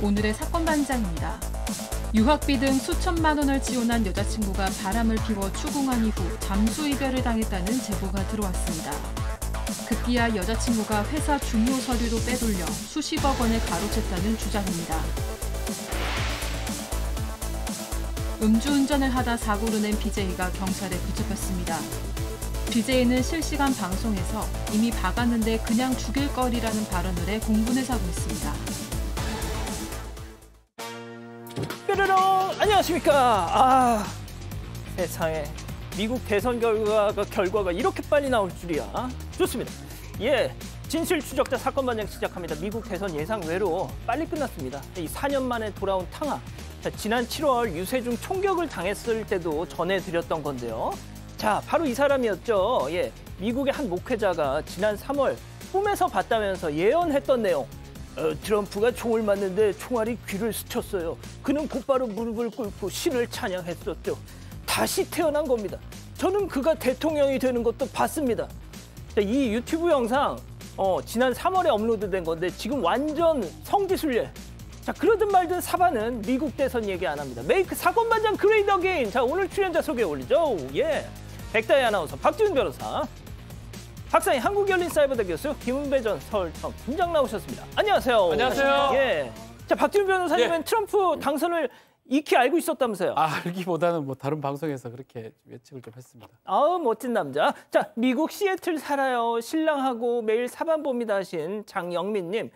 오늘의 사건 반장입니다. 유학비 등 수천만 원을 지원한 여자친구가 바람을 피워 추궁한 이후 잠수 이별을 당했다는 제보가 들어왔습니다. 급기야 여자친구가 회사 중요 서류도 빼돌려 수십억 원을 가로챘다는 주장입니다. 음주운전을 하다 사고를 낸 BJ가 경찰에 붙잡혔습니다. BJ는 실시간 방송에서 이미 박았는데 그냥 죽일 거리라는 발언을 해 공분을 사고 있습니다. 뾰로롱! 안녕하십니까? 세상에 미국 대선 결과가 이렇게 빨리 나올 줄이야. 좋습니다. 진실 추적자 사건 반장 시작합니다. 미국 대선 예상 외로 빨리 끝났습니다. 이 4년 만에 돌아온 탕화. 지난 7월 유세중 총격을 당했을 때도 전해드렸던 건데요. 바로 이 사람이었죠. 미국의 한 목회자가 지난 3월 꿈에서 봤다면서 예언했던 내용. 트럼프가 총을 맞는데 총알이 귀를 스쳤어요. 그는 곧바로 무릎을 꿇고 신을 찬양했었죠. 다시 태어난 겁니다. 저는 그가 대통령이 되는 것도 봤습니다. 이 유튜브 영상 지난 3월에 업로드된 건데 지금 완전 성지순례. 그러든 말든 사바는 미국 대선 얘기 안 합니다. 메이크 사건 반장 그레이트 어게인. 오늘 출연자 소개해 올리죠. 백다희 아나운서, 박지훈 변호사, 박사님 한국열린사이버대 교수, 김은배 전 서울청 팀장 나오셨습니다. 안녕하세요. 안녕하세요. 박지훈 변호사님은 트럼프 당선을 익히 알고 있었다면서요? 알기보다는 다른 방송에서 그렇게 예측을 좀 했습니다. 멋진 남자. 미국 시애틀 살아요. 신랑하고 매일 사반 봅니다 하신 장영민님.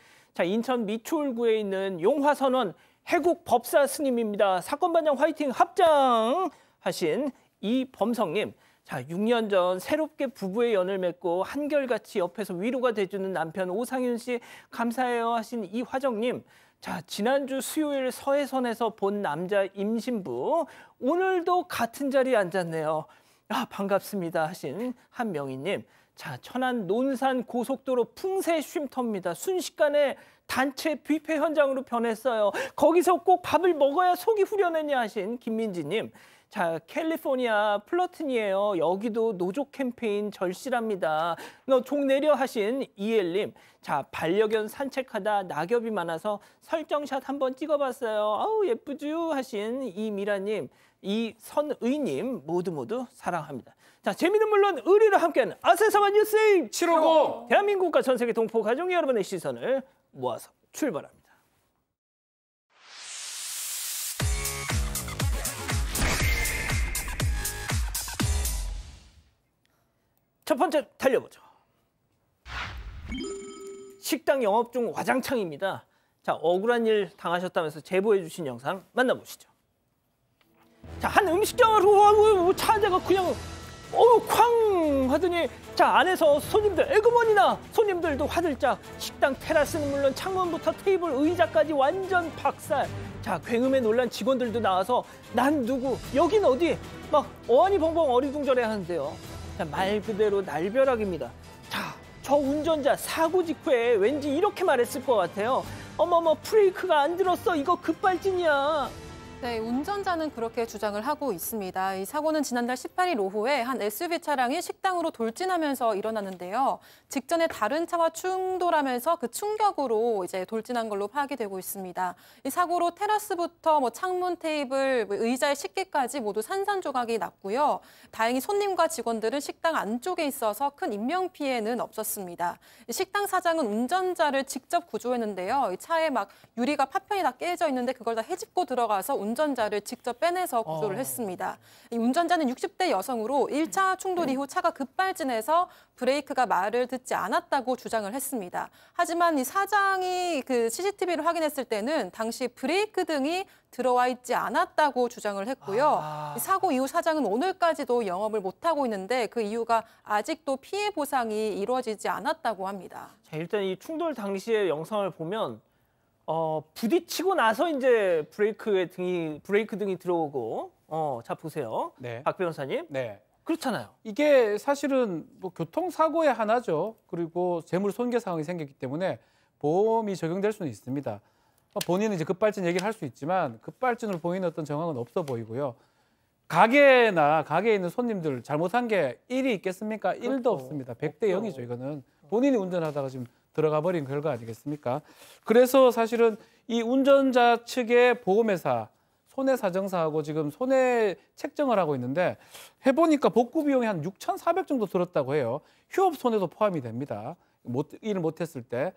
인천 미추홀구에 있는 용화선원 해국 법사 스님입니다. 사건 반장 화이팅 합장 하신 이범성님. 6년 전 새롭게 부부의 연을 맺고 한결같이 옆에서 위로가 돼주는 남편 오상윤 씨 감사해요 하신 이화정님. 지난주 수요일 서해선에서 본 남자 임신부. 오늘도 같은 자리에 앉았네요. 반갑습니다 하신 한명희님. 천안 논산 고속도로 풍세 쉼터입니다. 순식간에 단체 뷔페 현장으로 변했어요. 거기서 꼭 밥을 먹어야 속이 후련했냐 하신 김민지님. 캘리포니아 플러튼이에요. 여기도 노조 캠페인 절실합니다. 너 종 내려 하신 이엘님. 반려견 산책하다 낙엽이 많아서 설정샷 한번 찍어봤어요. 예쁘죠 하신 이미라님. 이선의님 모두 사랑합니다. 재미는 물론 의리를 함께하는 아세상한 뉴스 750 대한민국과 전 세계 동포 가족 여러분의 시선을 모아서 출발합니다. 첫 번째 달려보죠. 식당 영업 중 와장창입니다. 억울한 일 당하셨다면서 제보해 주신 영상 만나보시죠. 한 음식점으로 차 한 대가 그냥 쾅 하더니 안에서 손님들 에그머니나 손님들도 화들짝. 식당 테라스는 물론 창문부터 테이블 의자까지 완전 박살. 굉음에 놀란 직원들도 나와서 난 누구 여긴 어디 막 어안이 벙벙 어리둥절해 하는데요. 말 그대로 날벼락입니다. 저 운전자 사고 직후에 왠지 이렇게 말했을 것 같아요. 어머머 브레이크가 안 들었어. 이거 급발진이야. 네, 운전자는 그렇게 주장을 하고 있습니다. 이 사고는 지난달 18일 오후에 한 SUV 차량이 식당으로 돌진하면서 일어났는데요. 직전에 다른 차와 충돌하면서 그 충격으로 이제 돌진한 걸로 파악이 되고 있습니다. 이 사고로 테라스부터 창문, 테이블, 의자의 식기까지 모두 산산조각이 났고요. 다행히 손님과 직원들은 식당 안쪽에 있어서 큰 인명 피해는 없었습니다. 식당 사장은 운전자를 직접 구조했는데요. 이 차에 유리가 파편이 다 깨져 있는데 그걸 다 헤집고 들어가서 운전자를 직접 빼내서 구조를 했습니다. 이 운전자는 60대 여성으로 1차 충돌 이후 차가 급발진해서 브레이크가 말을 듣지 않았다고 주장을 했습니다. 하지만 이 사장이 그 CCTV를 확인했을 때는 당시 브레이크 등이 들어와 있지 않았다고 주장을 했고요. 이 사고 이후 사장은 오늘까지도 영업을 못하고 있는데 그 이유가 아직도 피해 보상이 이루어지지 않았다고 합니다. 일단 이 충돌 당시의 영상을 보면 부딪히고 나서 이제 브레이크 등이 들어오고 보세요. 네. 박 변호사님. 네. 그렇잖아요. 이게 사실은 교통사고의 하나죠. 그리고 재물 손괴 상황이 생겼기 때문에 보험이 적용될 수는 있습니다. 본인은 이제 급발진 얘기를 할 수 있지만 급발진으로 보이는 어떤 정황은 없어 보이고요. 가게에 있는 손님들 잘못한 게 1이 있겠습니까? 1도 없습니다. 100대 0이죠. 이거는 본인이 운전하다가 지금 들어가 버린 결과 아니겠습니까? 그래서 사실은 이 운전자 측의 보험회사 손해사정사하고 지금 손해 책정을 하고 있는데 해보니까 복구 비용이 한 6,400 정도 들었다고 해요. 휴업 손해도 포함이 됩니다. 일을 못했을 때.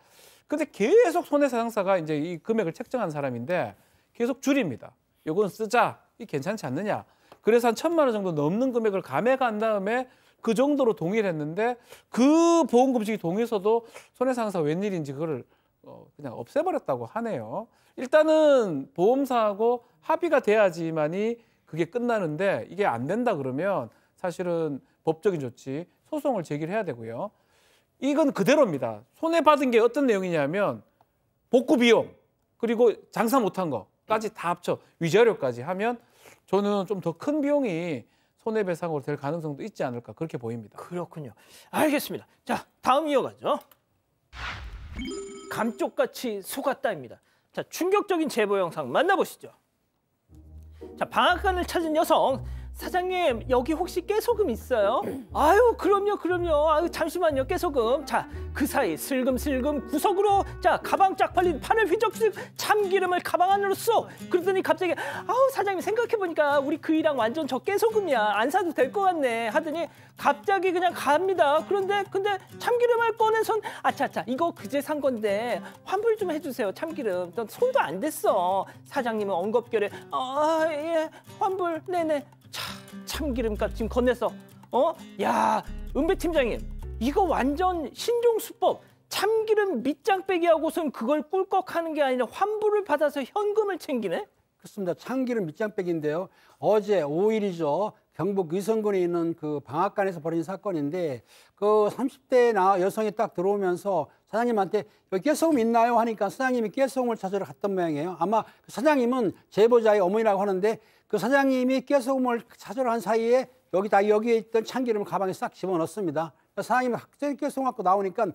근데 계속 손해사정사가 이제 이 금액을 책정한 사람인데 계속 줄입니다. 요건 쓰자. 이 괜찮지 않느냐. 그래서 한 1,000만 원 정도 넘는 금액을 감액한 다음에 그 정도로 동의를 했는데 그 보험금식이 동의서도 손해사정사 웬일인지 그거를 그냥 없애버렸다고 하네요. 일단은 보험사하고 합의가 돼야지만이 그게 끝나는데 이게 안 된다 그러면 사실은 법적인 조치, 소송을 제기를 해야 되고요. 이건 그대로입니다. 손해받은 게 어떤 내용이냐면 복구 비용 그리고 장사 못한 거까지 다 합쳐 위자료까지 하면 저는 좀 더 큰 비용이 손해배상으로 될 가능성도 있지 않을까 그렇게 보입니다. 그렇군요. 알겠습니다. 자, 다음 이어가죠. 감쪽같이 속았다입니다. 자, 충격적인 제보 영상 만나보시죠. 자, 방앗간을 찾은 여성. 사장님, 여기 혹시 깨소금 있어요? 아유, 그럼요. 아유, 잠시만요, 깨소금. 자, 그 사이 슬금슬금 구석으로 자 가방 짝 팔린 판을 휘적휘적 참기름을 가방 안으로 쏙. 그러더니 갑자기 아우 사장님 생각해보니까 우리 그이랑 완전 저 깨소금이야. 안 사도 될 것 같네. 하더니 갑자기 그냥 갑니다. 근데 참기름을 꺼낸 손. 아차차, 이거 그제 산 건데 환불 좀 해주세요. 참기름. 넌 손도 안 됐어. 사장님은 엉겁결에 예, 환불 네네. 참기름값 지금 건네서 야, 은배 팀장님, 이거 완전 신종수법. 참기름 밑장 빼기 하고선 그걸 꿀꺽하는 게 아니라 환불을 받아서 현금을 챙기네? 그렇습니다. 참기름 밑장 빼기인데요. 어제 5일이죠. 경북 의성군에 있는 그 방앗간에서 벌어진 사건인데 그 30대 여성이 딱 들어오면서 사장님한테 여기 깨소금 있나요? 하니까 사장님이 깨소금을 찾으러 갔던 모양이에요. 아마 그 사장님은 제보자의 어머니라고 하는데 그 사장님이 깨소금을 찾으러 간 사이에 여기에 있던 참기름을 가방에 싹 집어넣습니다. 사장님이 갑자기 깨소금 갖고 나오니까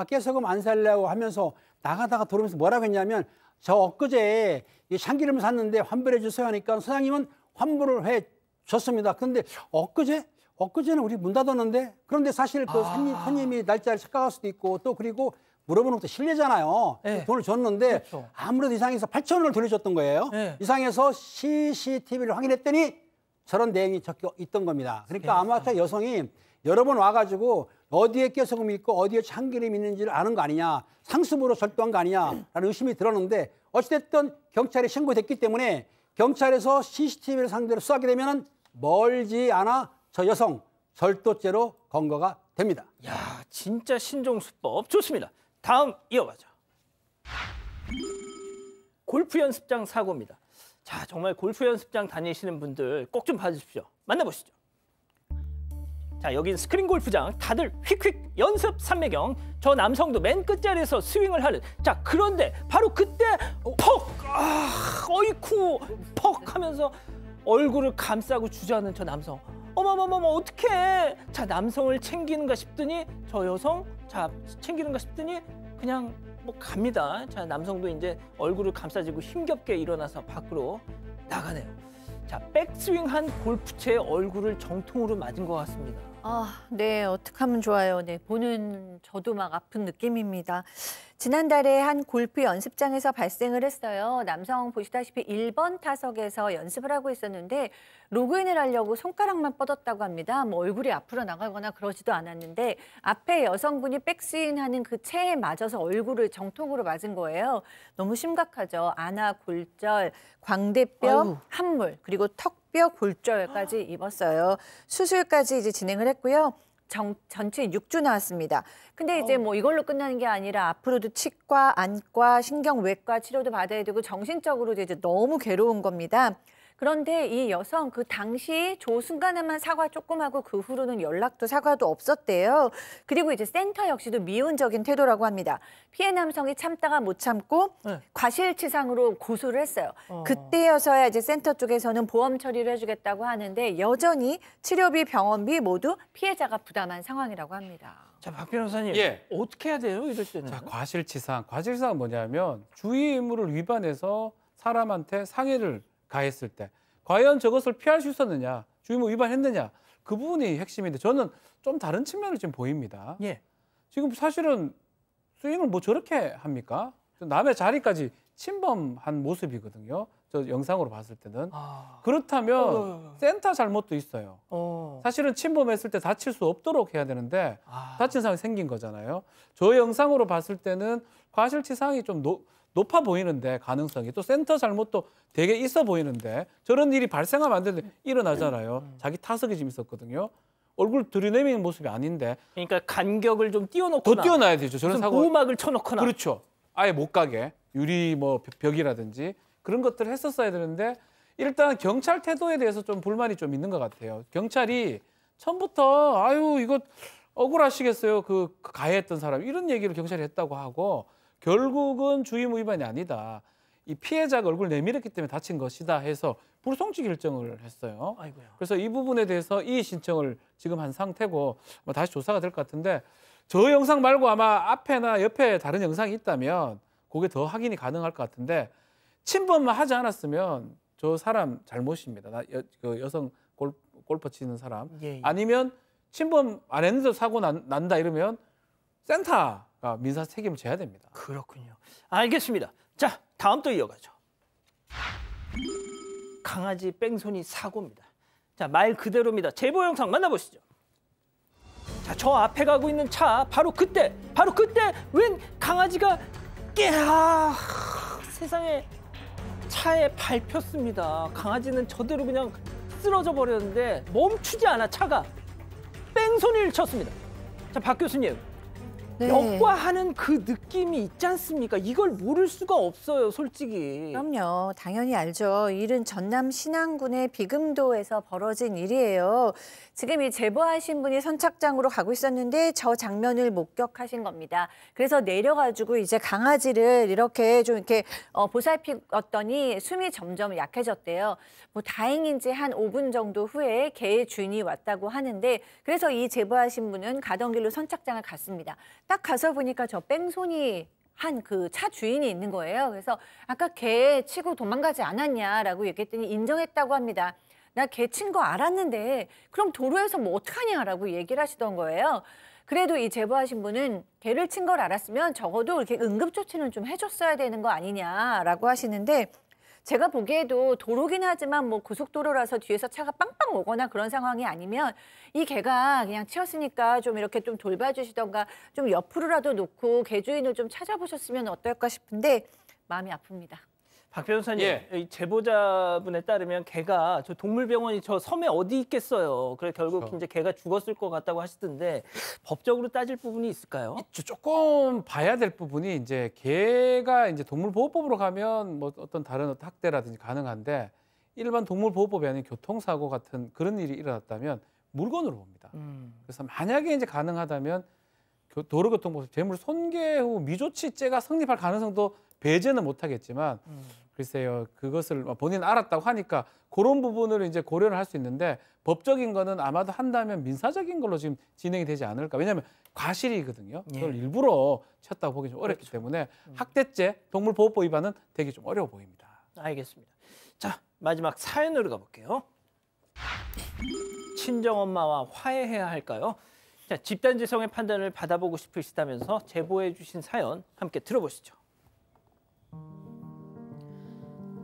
깨소금 안 살려고 하면서 나가다가 들어오면서 뭐라고 했냐면 저 엊그제 이 참기름을 샀는데 환불해 주세요 하니까 사장님은 환불을 해 줬습니다. 그런데 엊그제는 우리 문 닫았는데 그런데 사실 그 손님이 날짜를 착각할 수도 있고 또 그리고 물어보는 것도 실례잖아요. 네. 돈을 줬는데 그렇죠. 아무래도 이상해서 8,000원을 돌려줬던 거예요. 네. 이상해서 CCTV를 확인했더니 저런 내용이 적혀 있던 겁니다. 그러니까 아마 저 여성이 여러 번 와가지고 어디에 깨소금이 있고 어디에 참기름이 있는지를 아는 거 아니냐, 상습으로 절도한 거 아니냐라는 의심이 들었는데 어찌됐든 경찰에 신고됐기 때문에 경찰에서 CCTV를 상대로 수사하게 되면 멀지 않아 저 여성 절도죄로 검거가 됩니다. 야, 진짜 신종수법. 좋습니다. 다음 이어가죠. 골프 연습장 사고입니다. 자, 정말 골프 연습장 다니시는 분들 꼭 좀 봐주십시오. 만나보시죠. 자, 여긴 스크린 골프장. 다들 휙휙 연습 삼매경. 저 남성도 맨 끝자리에서 스윙을 하는. 자, 그런데 바로 그때 퍽! 어이쿠! 퍽! 하면서 얼굴을 감싸고 주저하는 저 남성. 어머머머머, 어떡해. 자, 남성을 챙기는가 싶더니 저 여성, 자, 챙기는가 싶더니 그냥 뭐 갑니다. 자, 남성도 이제 얼굴을 감싸지고 힘겹게 일어나서 밖으로 나가네요. 자, 백스윙한 골프채에 얼굴을 정통으로 맞은 것 같습니다. 네, 어떡하면 좋아요. 네, 보는 저도 막 아픈 느낌입니다. 지난달에 한 골프 연습장에서 발생을 했어요. 남성 보시다시피 1번 타석에서 연습을 하고 있었는데 로그인을 하려고 손가락만 뻗었다고 합니다. 뭐 얼굴이 앞으로 나가거나 그러지도 않았는데 앞에 여성분이 백스윙하는 그 채에 맞아서 얼굴을 정통으로 맞은 거예요. 너무 심각하죠. 안아 골절, 광대뼈, 함물, 그리고 턱뼈 골절까지 입었어요. 수술까지 이제 진행을 했고요. 전체 6주 나왔습니다. 근데 이제 뭐 이걸로 끝나는 게 아니라 앞으로도 치과, 안과, 신경외과 치료도 받아야 되고 정신적으로 이제 너무 괴로운 겁니다. 그런데 이 여성 그 당시 조 순간에만 사과 조금 하고 그 후로는 연락도 사과도 없었대요. 그리고 이제 센터 역시도 미온적인 태도라고 합니다. 피해 남성이 참다가 못 참고 과실치상으로 고소를 했어요. 그때여서야 이제 센터 쪽에서는 보험 처리를 해주겠다고 하는데 여전히 치료비, 병원비 모두 피해자가 부담한 상황이라고 합니다. 자, 박 변호사님, 예. 어떻게 해야 돼요, 이럴 때는? 자, 과실치상. 과실치상은 뭐냐면 주의 의무를 위반해서 사람한테 상해를 가했을 때 과연 저것을 피할 수 있었느냐, 주의무 위반했느냐, 그 부분이 핵심인데 저는 좀 다른 측면을 지금 보입니다. 예. 지금 사실은 스윙을 뭐 저렇게 합니까? 남의 자리까지 침범한 모습이거든요. 저 영상으로 봤을 때는. 그렇다면 센터 잘못도 있어요. 사실은 침범했을 때 다칠 수 없도록 해야 되는데 다친 상황이 생긴 거잖아요. 저 영상으로 봤을 때는 과실치상이 좀 높아 보이는데 가능성이 또 센터 잘못도 되게 있어 보이는데 저런 일이 발생하면 안 되는데 일어나잖아요. 자기 타석이 좀 있었거든요. 얼굴 들이내미는 모습이 아닌데. 그러니까 간격을 좀 띄워놓거나. 더 띄워놔야 되죠. 저런 사고. 보호막을 쳐놓거나. 그렇죠. 아예 못 가게 유리 뭐 벽이라든지 그런 것들을 했었어야 되는데 일단 경찰 태도에 대해서 좀 불만이 좀 있는 것 같아요. 경찰이 처음부터 아유 이거 억울하시겠어요. 그 가해했던 사람 이런 얘기를 경찰이 했다고 하고 결국은 주의무 위반이 아니다. 이 피해자가 얼굴 내밀었기 때문에 다친 것이다 해서 불송치 결정을 했어요. 아이고야. 그래서 이 부분에 대해서 이의 신청을 지금 한 상태고 다시 조사가 될 것 같은데 저 영상 말고 아마 앞에나 옆에 다른 영상이 있다면 그게 더 확인이 가능할 것 같은데 침범만 하지 않았으면 저 사람 잘못입니다. 그 여성 골프 치는 사람. 예. 아니면 침범 안 했는데도 사고 난다 이러면 센터가 민사 책임을 져야 됩니다. 그렇군요. 알겠습니다. 자, 다음 또 이어가죠. 강아지 뺑소니 사고입니다. 자, 말 그대로입니다. 제보 영상 만나보시죠. 자, 저 앞에 가고 있는 차 바로 그때 웬 강아지가 세상에 차에 밟혔습니다. 강아지는 저대로 그냥 쓰러져 버렸는데 멈추지 않아 차가 뺑소니를 쳤습니다. 자, 박 교수님. 네. 역과하는 그 느낌이 있지 않습니까? 이걸 모를 수가 없어요, 솔직히. 그럼요. 당연히 알죠. 이 일은 전남 신안군의 비금도에서 벌어진 일이에요. 지금 이 제보하신 분이 선착장으로 가고 있었는데 저 장면을 목격하신 겁니다. 그래서 내려가지고 이제 강아지를 이렇게 좀 이렇게 보살피었더니 숨이 점점 약해졌대요. 뭐 다행인지 한 5분 정도 후에 개의 주인이 왔다고 하는데 그래서 이 제보하신 분은 가던 길로 선착장을 갔습니다. 딱 가서 보니까 저 뺑소니 한 그 차 주인이 있는 거예요. 그래서 아까 개 치고 도망가지 않았냐라고 얘기했더니 인정했다고 합니다. 나 개 친 거 알았는데 그럼 도로에서 뭐 어떡하냐라고 얘기를 하시던 거예요. 그래도 이 제보하신 분은 개를 친 걸 알았으면 적어도 이렇게 응급조치는 좀 해줬어야 되는 거 아니냐라고 하시는데 제가 보기에도 도로긴 하지만 뭐 고속도로라서 뒤에서 차가 빵빵 오거나 그런 상황이 아니면 이 개가 그냥 치였으니까 좀 이렇게 좀 돌봐주시던가 좀 옆으로라도 놓고 개 주인을 좀 찾아보셨으면 어떨까 싶은데 마음이 아픕니다. 박 변호사님, 예. 이 제보자분에 따르면 개가 저 동물병원이 저 섬에 어디 있겠어요. 그래 결국 그렇죠. 이제 개가 죽었을 것 같다고 하시던데 법적으로 따질 부분이 있을까요? 조금 봐야 될 부분이 이제 개가 이제 동물보호법으로 가면 뭐 어떤 다른 학대라든지 가능한데 일반 동물보호법이 아닌 교통사고 같은 그런 일이 일어났다면 물건으로 봅니다. 그래서 만약에 이제 가능하다면 도로교통법 재물 손괴 후 미조치죄가 성립할 가능성도 배제는 못하겠지만 글쎄요 그것을 본인 알았다고 하니까 그런 부분을 이제 고려를 할 수 있는데 법적인 거는 아마도 한다면 민사적인 걸로 지금 진행이 되지 않을까. 왜냐하면 과실이거든요. 그걸 일부러 쳤다고 보기 좀 어렵기 때문에 학대죄, 동물보호법 위반은 되게 좀 어려워 보입니다. 알겠습니다. 자, 마지막 사연으로 가볼게요. 친정엄마와 화해해야 할까요? 자, 집단지성의 판단을 받아보고 싶으시다면서 제보해 주신 사연 함께 들어보시죠.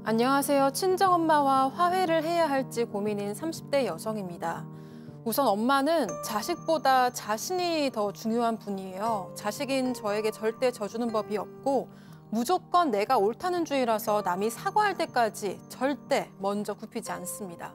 안녕하세요. 친정엄마와 화해를 해야 할지 고민인 30대 여성입니다. 우선 엄마는 자식보다 자신이 더 중요한 분이에요. 자식인 저에게 절대 져주는 법이 없고 무조건 내가 옳다는 주의라서 남이 사과할 때까지 절대 먼저 굽히지 않습니다.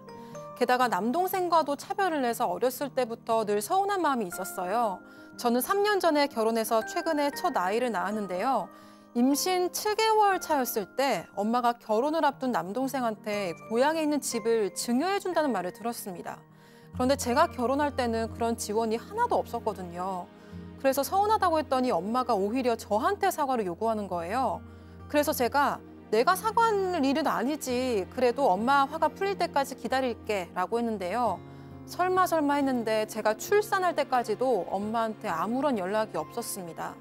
게다가 남동생과도 차별을 해서 어렸을 때부터 늘 서운한 마음이 있었어요. 저는 3년 전에 결혼해서 최근에 첫 아이를 낳았는데요. 임신 7개월 차였을 때 엄마가 결혼을 앞둔 남동생한테 고향에 있는 집을 증여해준다는 말을 들었습니다. 그런데 제가 결혼할 때는 그런 지원이 하나도 없었거든요. 그래서 서운하다고 했더니 엄마가 오히려 저한테 사과를 요구하는 거예요. 그래서 제가 내가 사과할 일은 아니지. 그래도 엄마 화가 풀릴 때까지 기다릴게 라고 했는데요. 설마 했는데 제가 출산할 때까지도 엄마한테 아무런 연락이 없었습니다.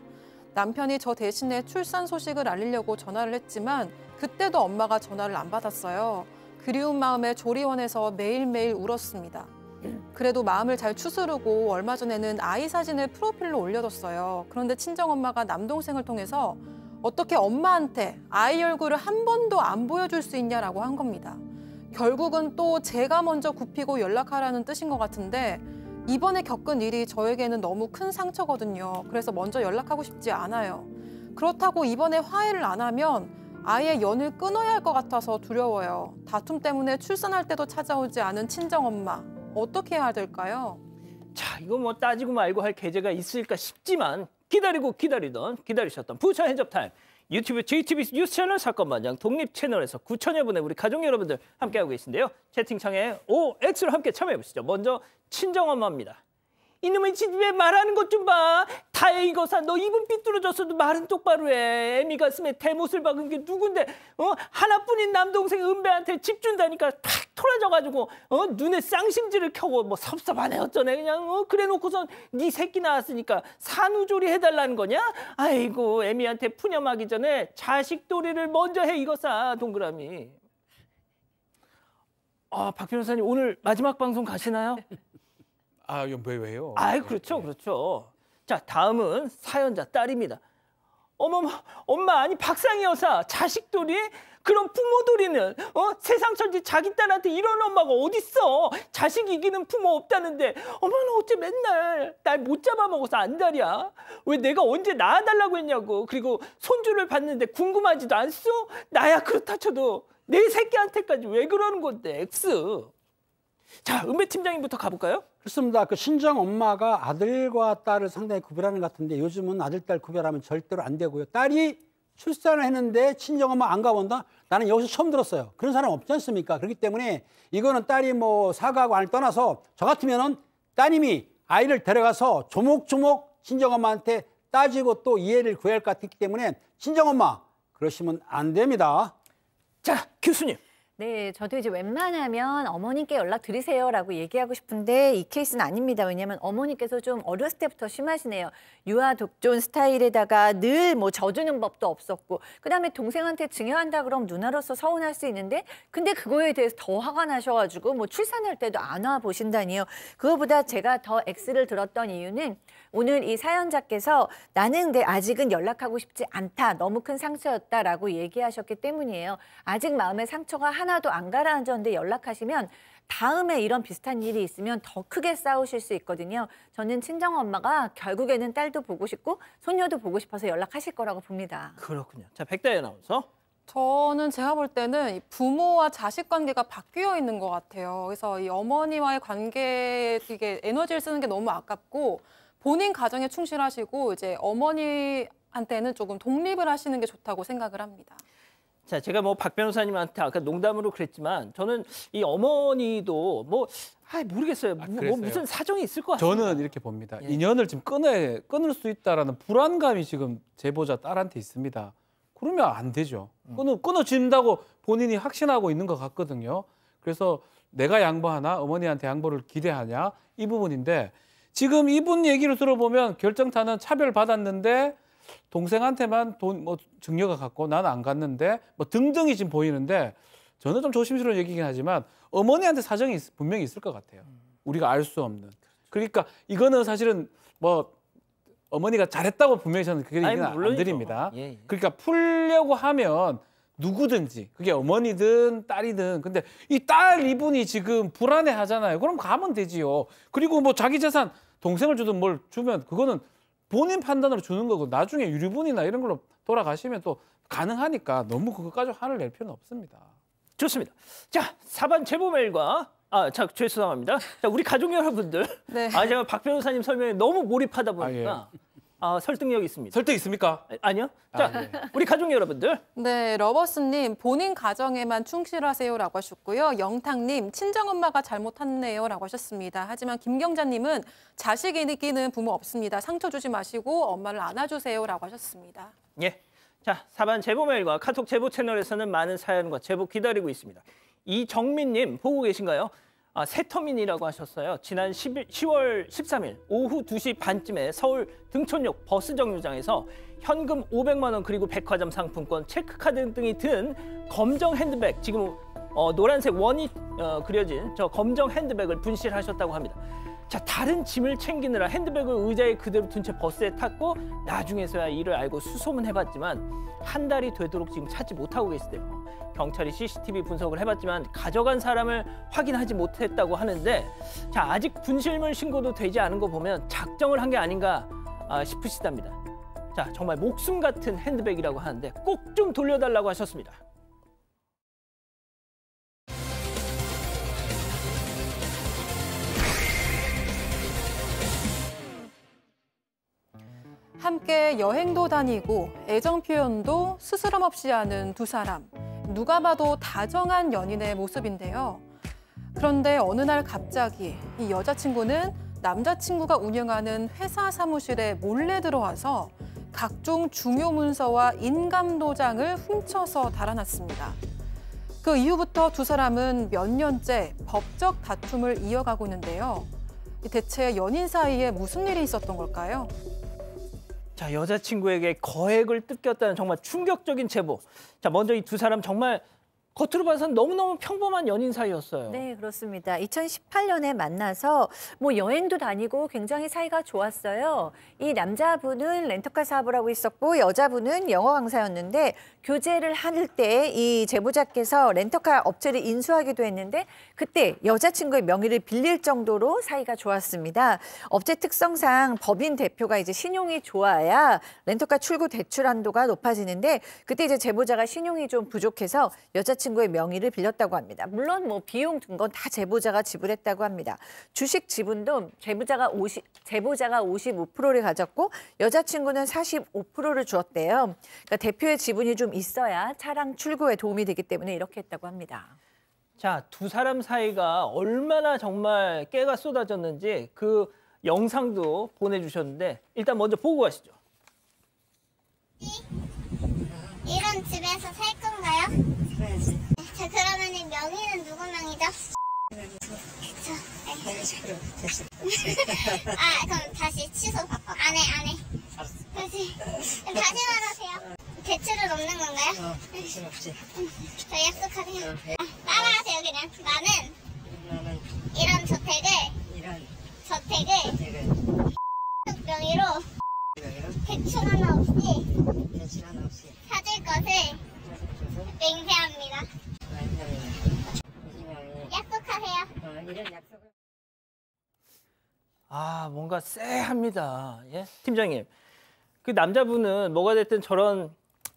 남편이 저 대신에 출산 소식을 알리려고 전화를 했지만 그때도 엄마가 전화를 안 받았어요. 그리운 마음에 조리원에서 매일매일 울었습니다. 그래도 마음을 잘 추스르고 얼마 전에는 아이 사진을 프로필로 올려뒀어요. 그런데 친정엄마가 남동생을 통해서 어떻게 엄마한테 아이 얼굴을 한 번도 안 보여줄 수 있냐라고 한 겁니다. 결국은 또 제가 먼저 굽히고 연락하라는 뜻인 것 같은데 이번에 겪은 일이 저에게는 너무 큰 상처거든요. 그래서 먼저 연락하고 싶지 않아요. 그렇다고 이번에 화해를 안 하면 아예 연을 끊어야 할 것 같아서 두려워요. 다툼 때문에 출산할 때도 찾아오지 않은 친정엄마. 어떻게 해야 될까요? 자, 이거 뭐 따지고 말고 할 계제가 있을까 싶지만 기다리셨던 부처 핸즈업타임 유튜브 JTBC 뉴스 채널 사건반장 독립 채널에서 9천여 분의 우리 가족 여러분들 함께하고 계신데요. 채팅창에 OX로 함께 참여해보시죠. 먼저 친정엄마입니다. 이놈의 집에 말하는 것 좀 봐. 다혜 이거사 너 입은 삐뚤어졌어도 말은 똑바로 해. 애미 가슴에 대못을 박은 게 누군데 하나뿐인 남동생 은배한테 집 준다니까 탁 토라져가지고 눈에 쌍심지를 켜고 뭐 섭섭하네 어쩌네 그냥 그래놓고선 네 새끼 낳았으니까 산후조리 해달라는 거냐? 아이고 애미한테 푸념하기 전에 자식도리를 먼저 해 이거사 동그라미. 박 변호사님 오늘 마지막 방송 가시나요? 아, 왜요? 아, 그렇죠. 자, 다음은 사연자 딸입니다. 엄마 아니 박상희 여사 자식돌이? 그럼 부모돌이는 세상 천지 자기 딸한테 이런 엄마가 어딨어? 자식 이기는 부모 없다는데 엄마는 어째 맨날 날 못 잡아먹어서 안달이야? 왜 내가 언제 낳아달라고 했냐고. 그리고 손주를 봤는데 궁금하지도 않소? 나야 그렇다 쳐도 내 새끼한테까지 왜 그러는 건데 X. 자, 은배 팀장님부터 가볼까요? 그렇습니다. 그 친정 엄마가 아들과 딸을 상당히 구별하는 것 같은데 요즘은 아들, 딸 구별하면 절대로 안 되고요. 딸이 출산을 했는데 친정 엄마 안 가본다? 나는 여기서 처음 들었어요. 그런 사람 없지 않습니까? 그렇기 때문에 이거는 딸이 뭐 사과하고 안을 떠나서 저 같으면은 따님이 아이를 데려가서 조목조목 친정 엄마한테 따지고 또 이해를 구해야 할 것 같기 때문에 친정 엄마 그러시면 안 됩니다. 자, 교수님. 네, 저도 이제 웬만하면 어머님께 연락드리세요라고 얘기하고 싶은데 이 케이스는 아닙니다. 왜냐하면 어머니께서 좀 어렸을 때부터 심하시네요. 유아 독존 스타일에다가 늘 뭐 져주는 법도 없었고 그다음에 동생한테 증여한다 그러면 누나로서 서운할 수 있는데 근데 그거에 대해서 더 화가 나셔가지고 뭐 출산할 때도 안 와 보신다니요. 그거보다 제가 더 X를 들었던 이유는 오늘 이 사연자께서 나는 근데 아직은 연락하고 싶지 않다. 너무 큰 상처였다라고 얘기하셨기 때문이에요. 아직 마음의 상처가 하나도 안 가라앉았는데 연락하시면 다음에 이런 비슷한 일이 있으면 더 크게 싸우실 수 있거든요. 저는 친정엄마가 결국에는 딸도 보고 싶고 손녀도 보고 싶어서 연락하실 거라고 봅니다. 그렇군요. 자, 백다희 아나운서. 저는 제가 볼 때는 이 부모와 자식 관계가 바뀌어 있는 것 같아요. 그래서 이 어머니와의 관계에 이게 에너지를 쓰는 게 너무 아깝고 본인 가정에 충실하시고 이제 어머니한테는 조금 독립을 하시는 게 좋다고 생각을 합니다. 자, 제가 뭐 박 변호사님한테 아까 농담으로 그랬지만 저는 이 어머니도 모르겠어요. 뭐 무슨 사정이 있을 것 같습니다. 저는 이렇게 봅니다. 예. 인연을 지금 끊을 수 있다라는 불안감이 지금 제보자 딸한테 있습니다. 그러면 안 되죠. 끊어진다고 본인이 확신하고 있는 것 같거든요. 그래서 내가 양보하나 어머니한테 양보를 기대하냐 이 부분인데 지금 이분 얘기를 들어보면 결정타는 차별받았는데 동생한테만 돈 증여가 갔고 나는 안 갔는데 뭐 등등이 지금 보이는데 저는 좀 조심스러운 얘기긴 하지만 어머니한테 사정이 분명히 있을 것 같아요. 우리가 알 수 없는. 그러니까 이거는 사실은 뭐 어머니가 잘했다고 분명히 저는 그게 얘기는 안 드립니다. 예. 그러니까 풀려고 하면 누구든지 그게 어머니든 딸이든 근데 이 딸 이분이 지금 불안해 하잖아요. 그럼 가면 되지요. 그리고 뭐 자기 재산 동생을 주든 뭘 주면 그거는 본인 판단으로 주는 거고 나중에 유류분이나 이런 걸로 돌아가시면 또 가능하니까 너무 그것까지 화를 낼 필요는 없습니다. 좋습니다. 자, 4반 제보 메일과 죄송합니다. 자, 우리 가족 여러분들. 네. 제가 박 변호사님 설명에 너무 몰입하다 보니까 설득력이 있습니다. 설득 있습니까? 아니요. 자, 예. 우리 가족 여러분들. 네, 러버스님 본인 가정에만 충실하세요라고 하셨고요. 영탁님 친정엄마가 잘못했네요라고 하셨습니다. 하지만 김경자님은 자식 이기는 부모 없습니다. 상처 주지 마시고 엄마를 안아주세요라고 하셨습니다. 예. 자, 4반 제보 메일과 카톡 제보 채널에서는 많은 사연과 제보 기다리고 있습니다. 이정민님 보고 계신가요? 새터민이라고 하셨어요. 지난 10월 13일 오후 2시 반쯤에 서울 등촌역 버스 정류장에서 현금 500만 원 그리고 백화점 상품권, 체크카드 등이 든 검정 핸드백 지금 노란색 원이 그려진 저 검정 핸드백을 분실하셨다고 합니다. 자, 다른 짐을 챙기느라 핸드백을 의자에 그대로 둔 채 버스에 탔고 나중에서야 이를 알고 수소문해봤지만 한 달이 되도록 지금 찾지 못하고 계시대요. 경찰이 CCTV 분석을 해봤지만 가져간 사람을 확인하지 못했다고 하는데 자, 아직 분실물 신고도 되지 않은 거 보면 작정을 한 게 아닌가 싶으시답니다. 자, 정말 목숨 같은 핸드백이라고 하는데 꼭 좀 돌려달라고 하셨습니다. 함께 여행도 다니고 애정 표현도 스스럼 없이 하는 두 사람. 누가 봐도 다정한 연인의 모습인데요. 그런데 어느 날 갑자기 이 여자친구는 남자친구가 운영하는 회사 사무실에 몰래 들어와서 각종 중요 문서와 인감도장을 훔쳐서 달아났습니다. 그 이후부터 두 사람은 몇 년째 법적 다툼을 이어가고 있는데요. 대체 연인 사이에 무슨 일이 있었던 걸까요? 자, 여자친구에게 거액을 뜯겼다는 정말 충격적인 제보. 자, 먼저 이 두 사람 정말 겉으로 봐서는 너무너무 평범한 연인 사이였어요. 네, 그렇습니다. 2018년에 만나서 뭐 여행도 다니고 굉장히 사이가 좋았어요. 이 남자분은 렌터카 사업을 하고 있었고 여자분은 영어 강사였는데 교제를 할 때 이 제보자께서 렌터카 업체를 인수하기도 했는데 그때 여자친구의 명의를 빌릴 정도로 사이가 좋았습니다. 업체 특성상 법인 대표가 이제 신용이 좋아야 렌터카 출고 대출 한도가 높아지는데 그때 이제 제보자가 신용이 좀 부족해서 여자친구의 명의를 빌렸다고 합니다. 물론 뭐 비용 든 건 다 제보자가 지불했다고 합니다. 주식 지분도 제보자가 55%를 가졌고 여자친구는 45%를 주었대요. 그러니까 대표의 지분이 좀 있어야 차량 출고에 도움이 되기 때문에 이렇게 했다고 합니다. 자, 두 사람 사이가 얼마나 정말 깨가 쏟아졌는지 그 영상도 보내주셨는데 일단 먼저 보고 가시죠. 이런 집에서 살 건가요? 자, 그러면 명의는 누구 명이죠? 그쵸. 아, 그럼 다시 취소. 안 해. 다시 말하세요. 대출은 없는 건가요? 대출 없지. 저 약속하세요. 따라하세요, 그냥. 나는 이런 저택을 명의로 대출 하나 없이 사줄 것을 맹세합니다. 약속하세요. 이런 약속을. 아, 뭔가 쎄합니다. 예? 팀장님, 그 남자분은 뭐가 됐든 저런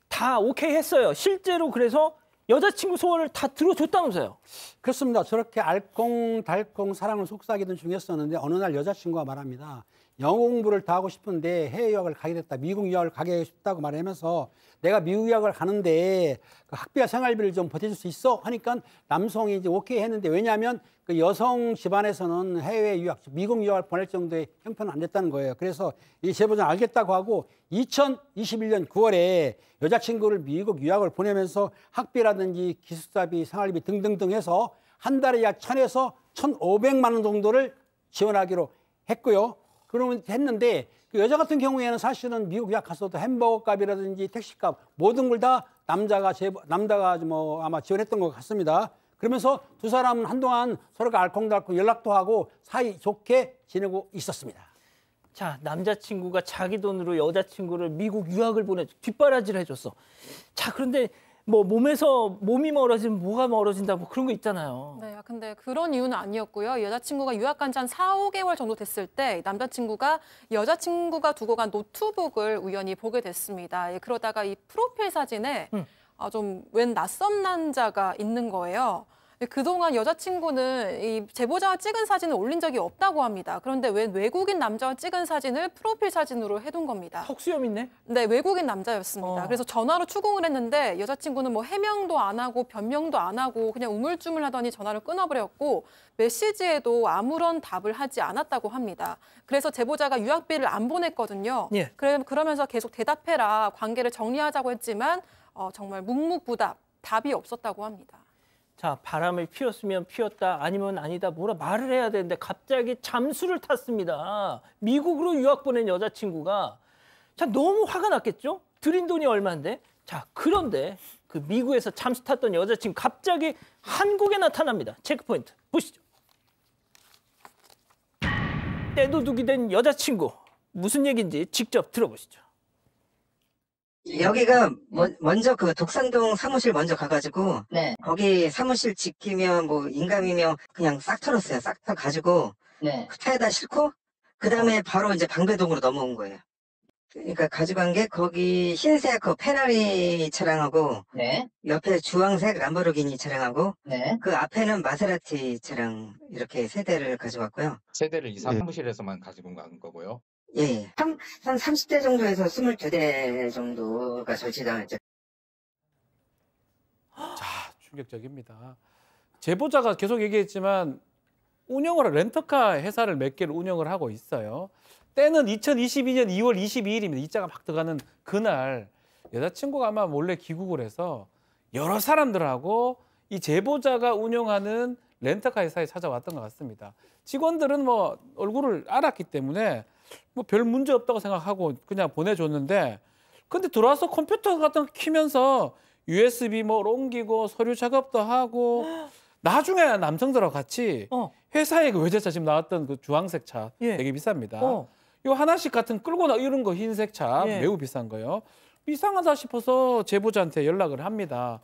다 오케이 했어요. 실제로 그래서 여자친구 소원을 다 들어줬다면서요. 그렇습니다. 저렇게 알콩달콩 사랑을 속삭이던 중이었었는데 어느 날 여자친구가 말합니다. 영어 공부를 더 하고 싶은데 해외 유학을 가게 됐다. 미국 유학을 가게 싶다고 말하면서 내가 미국 유학을 가는데 그 학비와 생활비를 좀 보태줄 수 있어? 하니까 남성이 이제 오케이 했는데 왜냐하면 그 여성 집안에서는 해외 유학, 미국 유학을 보낼 정도의 형편은 안 됐다는 거예요. 그래서 이 제보자는 알겠다고 하고 2021년 9월에 여자친구를 미국 유학을 보내면서 학비라든지 기숙사비, 생활비 등등등 해서 한 달에 약 1,000에서 1,500만 원 정도를 지원하기로 했고요. 그러면 했는데 그 여자 같은 경우에는 사실은 미국 유학 갔어도 햄버거 값이라든지 택시값 모든 걸 다 남자가 뭐 아마 지원했던 것 같습니다. 그러면서 두 사람은 한동안 서로가 알콩달콩 연락도 하고 사이 좋게 지내고 있었습니다. 자, 남자친구가 자기 돈으로 여자친구를 미국 유학을 보내 뒷바라지를 해줬어. 자, 그런데 뭐 몸이 멀어지면 뭐가 멀어진다고 그런 거 있잖아요. 네, 근데 그런 이유는 아니었고요. 여자친구가 유학 간 지 한 4-5개월 정도 됐을 때 남자친구가 여자친구가 두고 간 노트북을 우연히 보게 됐습니다. 그러다가 이 프로필 사진에 좀 웬 낯선 남자가 있는 거예요. 그동안 여자친구는 이 제보자가 찍은 사진을 올린 적이 없다고 합니다. 그런데 웬 외국인 남자와 찍은 사진을 프로필 사진으로 해둔 겁니다. 턱수염 있네? 네, 외국인 남자였습니다. 그래서 전화로 추궁을 했는데 여자친구는 뭐 해명도 안 하고 변명도 안 하고 그냥 우물쭈물하더니 전화를 끊어버렸고 메시지에도 아무런 답을 하지 않았다고 합니다. 그래서 제보자가 유학비를 안 보냈거든요. 예. 그러면서 계속 대답해라, 관계를 정리하자고 했지만 정말 묵묵부답, 답이 없었다고 합니다. 자, 바람을 피웠으면 피웠다, 아니면 아니다, 뭐라 말을 해야 되는데 갑자기 잠수를 탔습니다. 미국으로 유학 보낸 여자친구가. 자, 너무 화가 났겠죠? 들인 돈이 얼마인데? 자, 그런데 그 미국에서 잠수 탔던 여자친구 갑자기 한국에 나타납니다. 체크포인트 보시죠. 떼도둑이 된 여자친구. 무슨 얘기인지 직접 들어보시죠. 여기가 먼저 그 독산동 사무실 먼저 가가지고 네, 거기 사무실 지키며 뭐 인감이며 그냥 싹 털었어요. 싹 털어가지고 네. 차에다 싣고 그 다음에 바로 이제 방배동으로 넘어온 거예요. 그러니까 가져간 게 거기 흰색 그 페라리 차량하고 네, 옆에 주황색 람보르기니 차량하고 네. 그 앞에는 마세라티 차량 이렇게 세 대를 가져갔고요. 세대를 이 사무실에서만 가지고 간 거고요. 예, 한 30대 정도에서 22대 정도가 설치당했죠. 자, 충격적입니다. 제보자가 계속 얘기했지만 운영을 렌터카 회사를 몇 개를 운영을 하고 있어요. 때는 2022년 2월 22일입니다. 이자가 막 들어가는 그날 여자친구가 아마 몰래 귀국을 해서 여러 사람들하고 이 제보자가 운영하는 렌터카 회사에 찾아왔던 것 같습니다. 직원들은 뭐 얼굴을 알았기 때문에 뭐 별 문제 없다고 생각하고 그냥 보내줬는데 근데 들어와서 컴퓨터 같은 거 키면서 USB 뭐 옮기고 서류 작업도 하고 나중에 남성들하고 같이 회사에 그 외제차 지금 나왔던 그 주황색 차 되게 비쌉니다. 요 하나씩 같은 끌고 나 이런 거 흰색 차 매우 비싼 거요. 이상하다 싶어서 제보자한테 연락을 합니다.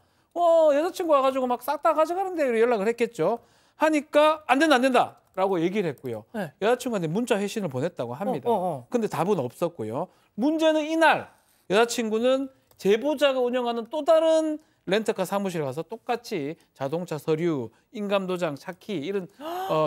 여자친구 와가지고 막 싹 다 가져가는데 연락을 했겠죠. 하니까 안 된다 라고 얘기를 했고요. 여자친구한테 문자 회신을 보냈다고 합니다. 근데 답은 없었고요. 문제는 이날 여자친구는 제보자가 운영하는 또 다른 렌터카 사무실에 가서 똑같이 자동차 서류, 인감도장, 차키 이런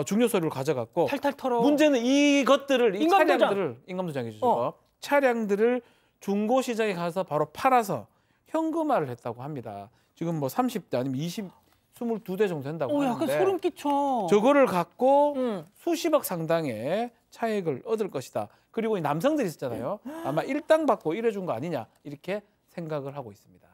중요 서류를 가져갔고 탈탈 털어. 문제는 이것들을 이 인감도장. 차량들을 인감도장이죠. 차량들을 중고시장에 가서 바로 팔아서 현금화를 했다고 합니다. 지금 뭐 30대 아니면 22대 정도 된다고 약간 하는데 소름 끼쳐. 저거를 갖고 수십억 상당의 차익을 얻을 것이다. 그리고 이 남성들이 있었잖아요. 아마 일당 받고 일해준 거 아니냐 이렇게 생각을 하고 있습니다.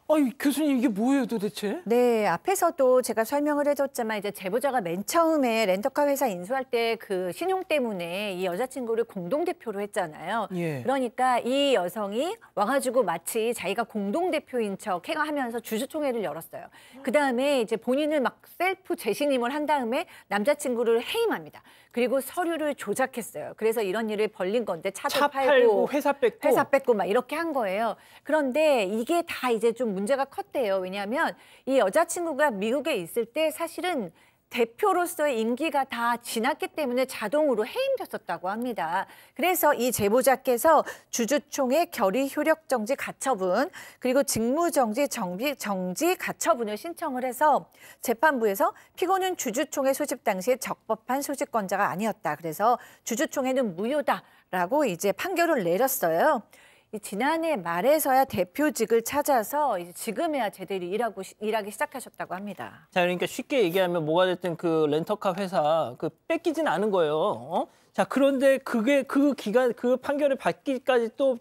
아니, 교수님 이게 뭐예요 도대체? 네, 앞에서도 제가 설명을 해줬지만 이제 제보자가 맨 처음에 렌터카 회사 인수할 때 그 신용 때문에 이 여자친구를 공동대표로 했잖아요. 그러니까 이 여성이 와가지고 마치 자기가 공동대표인 척 하면서 주주총회를 열었어요. 그다음에 이제 본인은 막 셀프 재신임을 한 다음에 남자친구를 해임합니다. 그리고 서류를 조작했어요. 그래서 이런 일을 벌린 건데 차도 팔고 회사 뺏고 막 이렇게 한 거예요. 그런데 이게 다 이제 좀 문제가 컸대요. 왜냐하면 이 여자친구가 미국에 있을 때 사실은 대표로서의 임기가 다 지났기 때문에 자동으로 해임됐었다고 합니다. 그래서 이 제보자께서 주주총회 결의 효력 정지 가처분 그리고 직무 정지 정지 가처분을 신청을 해서 재판부에서 피고는 주주총회 소집 당시에 적법한 소집권자가 아니었다. 그래서 주주총회는 무효다라고 이제 판결을 내렸어요. 지난해 말에서야 대표직을 찾아서 이제 지금에야 제대로 일하기 시작하셨다고 합니다. 자, 그러니까 쉽게 얘기하면 뭐가 됐든 그 렌터카 회사 그 뺏기진 않은 거예요. 자, 그런데 그게 그 기간 그 판결을 받기까지 또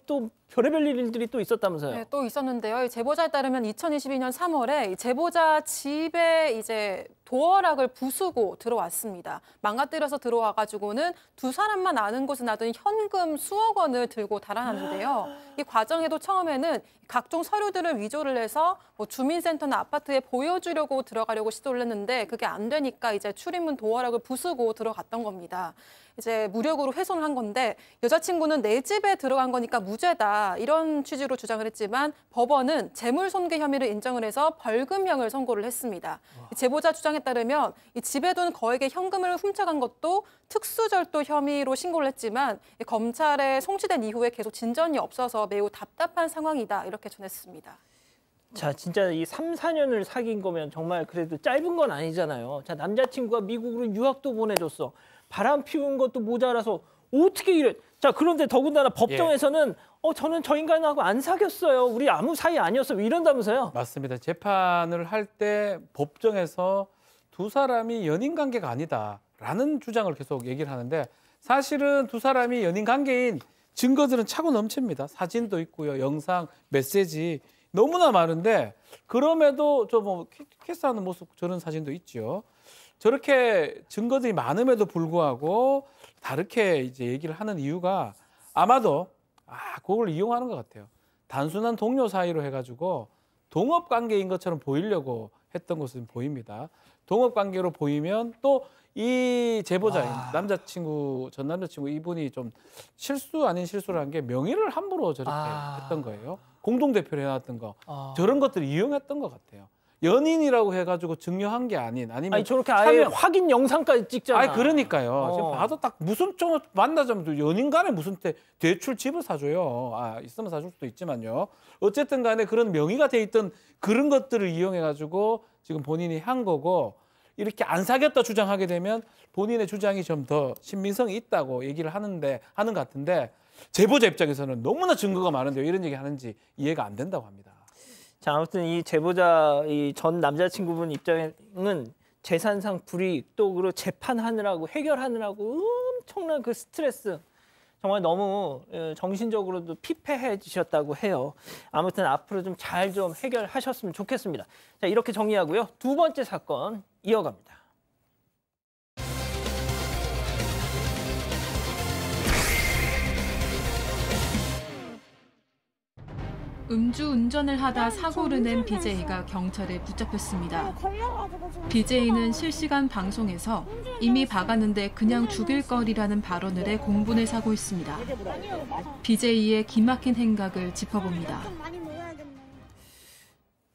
별의별 일들이 또 있었다면서요? 네, 또 있었는데요. 이 제보자에 따르면 2022년 3월에 이 제보자 집에 이제 도어락을 부수고 들어왔습니다. 망가뜨려서 들어와가지고는 두 사람만 아는 곳에 놔둔 현금 수억 원을 들고 달아났는데요. 이 과정에도 처음에는 각종 서류들을 위조를 해서 뭐 주민센터나 아파트에 보여주려고 들어가려고 시도를 했는데 그게 안 되니까 이제 출입문 도어락을 부수고 들어갔던 겁니다. 이제 무력으로 훼손을 한 건데 여자친구는 내 집에 들어간 거니까 무죄다 이런 취지로 주장을 했지만 법원은 재물손괴 혐의를 인정을 해서 벌금형을 선고를 했습니다. 제보자 주장에 따르면 이 집에 둔 거액의 현금을 훔쳐간 것도 특수절도 혐의로 신고를 했지만 검찰에 송치된 이후에 계속 진전이 없어서 매우 답답한 상황이다 이렇게 전했습니다. 자, 진짜 이 3, 4년을 사귄 거면 정말 그래도 짧은 건 아니잖아요. 자, 남자친구가 미국으로 유학도 보내줬어. 바람 피운 것도 모자라서 어떻게 이래? 자, 그런데 더군다나 법정에서는 저는 저 인간하고 안 사귀었어요. 우리 아무 사이 아니었어요. 이런다면서요? 맞습니다. 재판을 할 때 법정에서 두 사람이 연인 관계가 아니다라는 주장을 계속 얘기를 하는데 사실은 두 사람이 연인 관계인 증거들은 차고 넘칩니다. 사진도 있고요. 영상, 메시지 너무나 많은데 그럼에도 저 뭐 키스하는 모습 저런 사진도 있죠. 저렇게 증거들이 많음에도 불구하고 다르게 이제 얘기를 하는 이유가 아마도 그걸 이용하는 것 같아요. 단순한 동료 사이로 해가지고 동업 관계인 것처럼 보이려고 했던 것은 보입니다. 동업 관계로 보이면 또 이 제보자인 남자친구, 전 남자친구 이분이 좀 실수 아닌 실수를 한 게 명의를 함부로 저렇게 했던 거예요. 공동대표를 해놨던 거. 저런 것들을 이용했던 것 같아요. 연인이라고 해가지고 증여한 게 아니면 아니 저렇게 아예 확인 영상까지 찍잖아. 아니 그러니까요. 지금 봐도 딱 무슨 좀 만나자면 연인 간에 무슨 대출 집을 사줘요. 있으면 사줄 수도 있지만요. 어쨌든 간에 그런 명의가 돼 있던 그런 것들을 이용해가지고 지금 본인이 한 거고 이렇게 안 사귀었다 주장하게 되면 본인의 주장이 좀 더 신빙성이 있다고 얘기를 하는 것 같은데 제보자 입장에서는 너무나 증거가 많은데 이런 얘기 하는지 이해가 안 된다고 합니다. 자, 아무튼 이 제보자 이 전 남자친구분 입장은 재산상 불이익 또 그리고 재판하느라고 해결하느라고 엄청난 그 스트레스 정말 너무 정신적으로도 피폐해지셨다고 해요. 아무튼 앞으로 좀 잘 좀 해결하셨으면 좋겠습니다. 자, 이렇게 정리하고요. 두 번째 사건 이어갑니다. 음주 운전을 하다 사고를 낸 BJ가 경찰에 붙잡혔습니다. BJ는 실시간 방송에서 이미 박았는데 그냥 죽일 거리라는 발언을 해 공분을 사고 있습니다. BJ의 기막힌 행각을 짚어봅니다.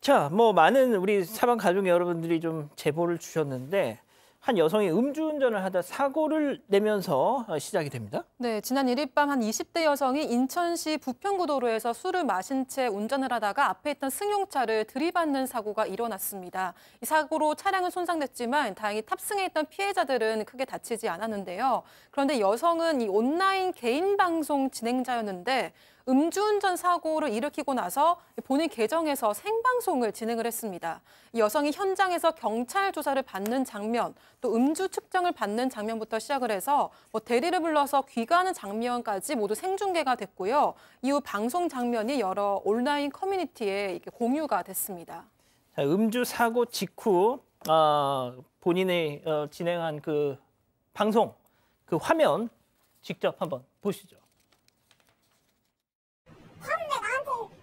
자, 뭐 많은 우리 사방 가족 여러분들이 좀 제보를 주셨는데 한 여성이 음주운전을 하다 사고를 내면서 시작이 됩니다. 네, 지난 1일 밤 한 20대 여성이 인천시 부평구도로에서 술을 마신 채 운전을 하다가 앞에 있던 승용차를 들이받는 사고가 일어났습니다. 이 사고로 차량은 손상됐지만 다행히 탑승해 있던 피해자들은 크게 다치지 않았는데요. 그런데 여성은 이 온라인 개인 방송 진행자였는데 음주운전 사고를 일으키고 나서 본인 계정에서 생방송을 진행을 했습니다. 이 여성이 현장에서 경찰 조사를 받는 장면, 또 음주 측정을 받는 장면부터 시작을 해서 대리를 불러서 귀가하는 장면까지 모두 생중계가 됐고요. 이후 방송 장면이 여러 온라인 커뮤니티에 이렇게 공유가 됐습니다. 자, 음주 사고 직후 본인이 진행한 그 방송, 그 화면 직접 한번 보시죠. 하는데 나한테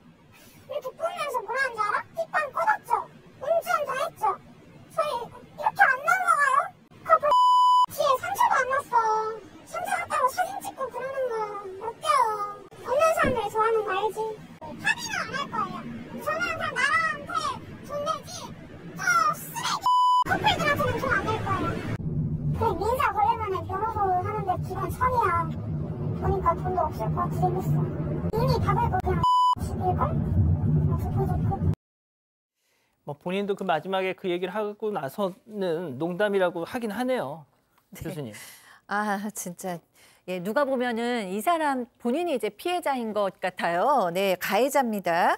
이렇게 보면서 뭐라는 줄 알아? 뒷방 꽂았죠? 운전 다 했죠? 저희 이렇게 안 넘어가요? 커플 뒤에 상처도 안 났어. 상처 났다고 사진 찍고 그러는 거 어때요? 없는 사람들 좋아하는 거 알지? 합의는 안 할 거예요. 저는 그냥 나라한테 돈 내지 저 쓰레기 커플들한테는 돈 안 낼 거예요. 그 민사 걸리면 변호사 하는데 기간 1000이야. 보니까 돈도 없을 것 같아 생겼어. 이미 받을 거 그냥 죽일걸? 뭐 본인도 그 마지막에 그 얘기를 하고 나서는 농담이라고 하긴 하네요. 교수님. 진짜. 예, 누가 보면은 이 사람 본인이 이제 피해자인 것 같아요. 네, 가해자입니다.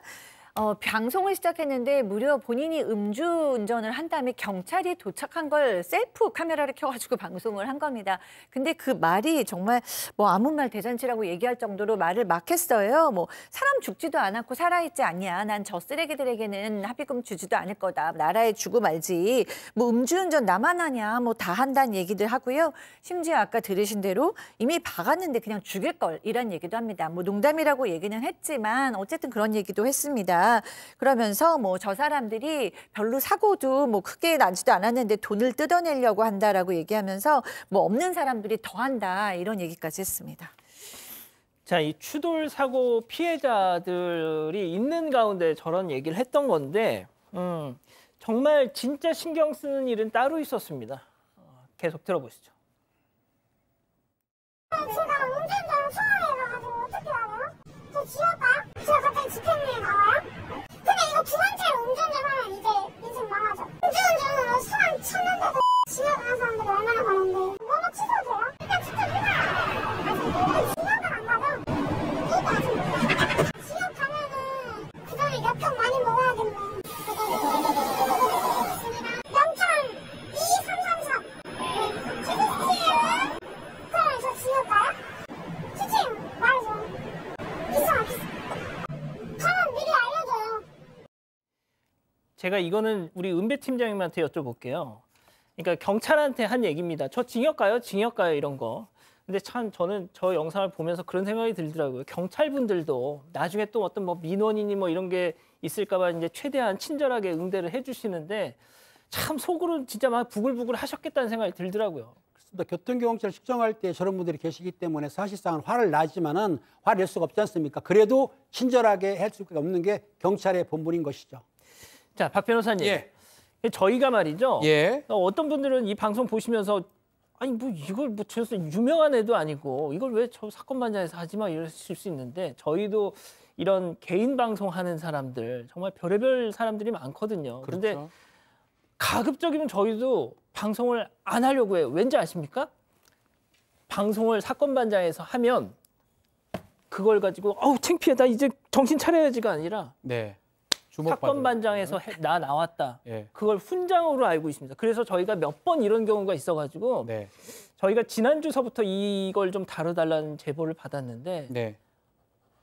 방송을 시작했는데 무려 본인이 음주운전을 한 다음에 경찰이 도착한 걸 셀프 카메라를 켜가지고 방송을 한 겁니다. 근데 그 말이 정말 아무 말 대잔치라고 얘기할 정도로 말을 막 했어요. 사람 죽지도 않았고 살아있지 않냐. 난 저 쓰레기들에게는 합의금 주지도 않을 거다. 나라에 주고 말지. 음주운전 나만 하냐. 다 한다는 얘기들 하고요. 심지어 아까 들으신 대로 이미 박았는데 그냥 죽일 걸 이런 얘기도 합니다. 농담이라고 얘기는 했지만 어쨌든 그런 얘기도 했습니다. 그러면서 저 사람들이 별로 사고도 크게 나지도 않았는데 돈을 뜯어내려고 한다라고 얘기하면서 없는 사람들이 더 한다 이런 얘기까지 했습니다. 자, 이 추돌 사고 피해자들이 있는 가운데 저런 얘기를 했던 건데 정말 진짜 신경 쓰는 일은 따로 있었습니다. 계속 들어보시죠. 제가 운전자로 소화해가지고 어떻게 하나요? 저 지웠다? 제가 갑자기 집행유예 나와요? 근데 이거 두 번째로 운전을 하면 이제 인생 망하죠. 음주운전으로 수만 쳤는데도 지나가는 사람들이 얼마나 많은데 뭐뭐 취소돼요? 일단 추천해봐요. 지역은 안 가죠? 이거 아직 몰라요. 지역 가면은 그 전에 몇 병 많이 먹어야겠네. 명창 2333 GT예요? 그럼 저 지역 가요? GT 말해줘. 비싸 비싸. 가면 미리 알려줘요. 제가 이거는 우리 은배 팀장님한테 여쭤볼게요. 그러니까 경찰한테 한 얘기입니다. 저 징역 가요? 징역 가요? 이런 거. 근데 참 저는 저 영상을 보면서 그런 생각이 들더라고요. 경찰분들도 나중에 또 어떤 뭐 민원이니 뭐 이런 게 있을까 봐 이제 최대한 친절하게 응대를 해주시는데 참 속으로 진짜 막 부글부글 하셨겠다는 생각이 들더라고요. 그렇습니다. 교통경찰 측정할 때 저런 분들이 계시기 때문에 사실상은 화를 나지만은 화를 낼 수가 없지 않습니까? 그래도 친절하게 할 수밖에 없는 게 경찰의 본분인 것이죠. 자, 박 변호사님. 예. 저희가 말이죠. 예. 어떤 분들은 이 방송 보시면서 아니 뭐 이걸 뭐 저 유명한 애도 아니고 이걸 왜 저 사건 반장에서 하지 마 이러실 수 있는데 저희도 이런 개인 방송하는 사람들 정말 별의별 사람들이 많거든요. 그런데 그렇죠. 가급적이면 저희도 방송을 안 하려고 해요. 왠지 아십니까? 방송을 사건 반장에서 하면 그걸 가지고 어우 창피해 나 이제 정신 차려야지가 아니라 네. 사건 반장에서 나 나왔다. 예. 그걸 훈장으로 알고 있습니다. 그래서 저희가 몇 번 이런 경우가 있어가지고 네. 저희가 지난주서부터 이걸 좀 다뤄달라는 제보를 받았는데 네.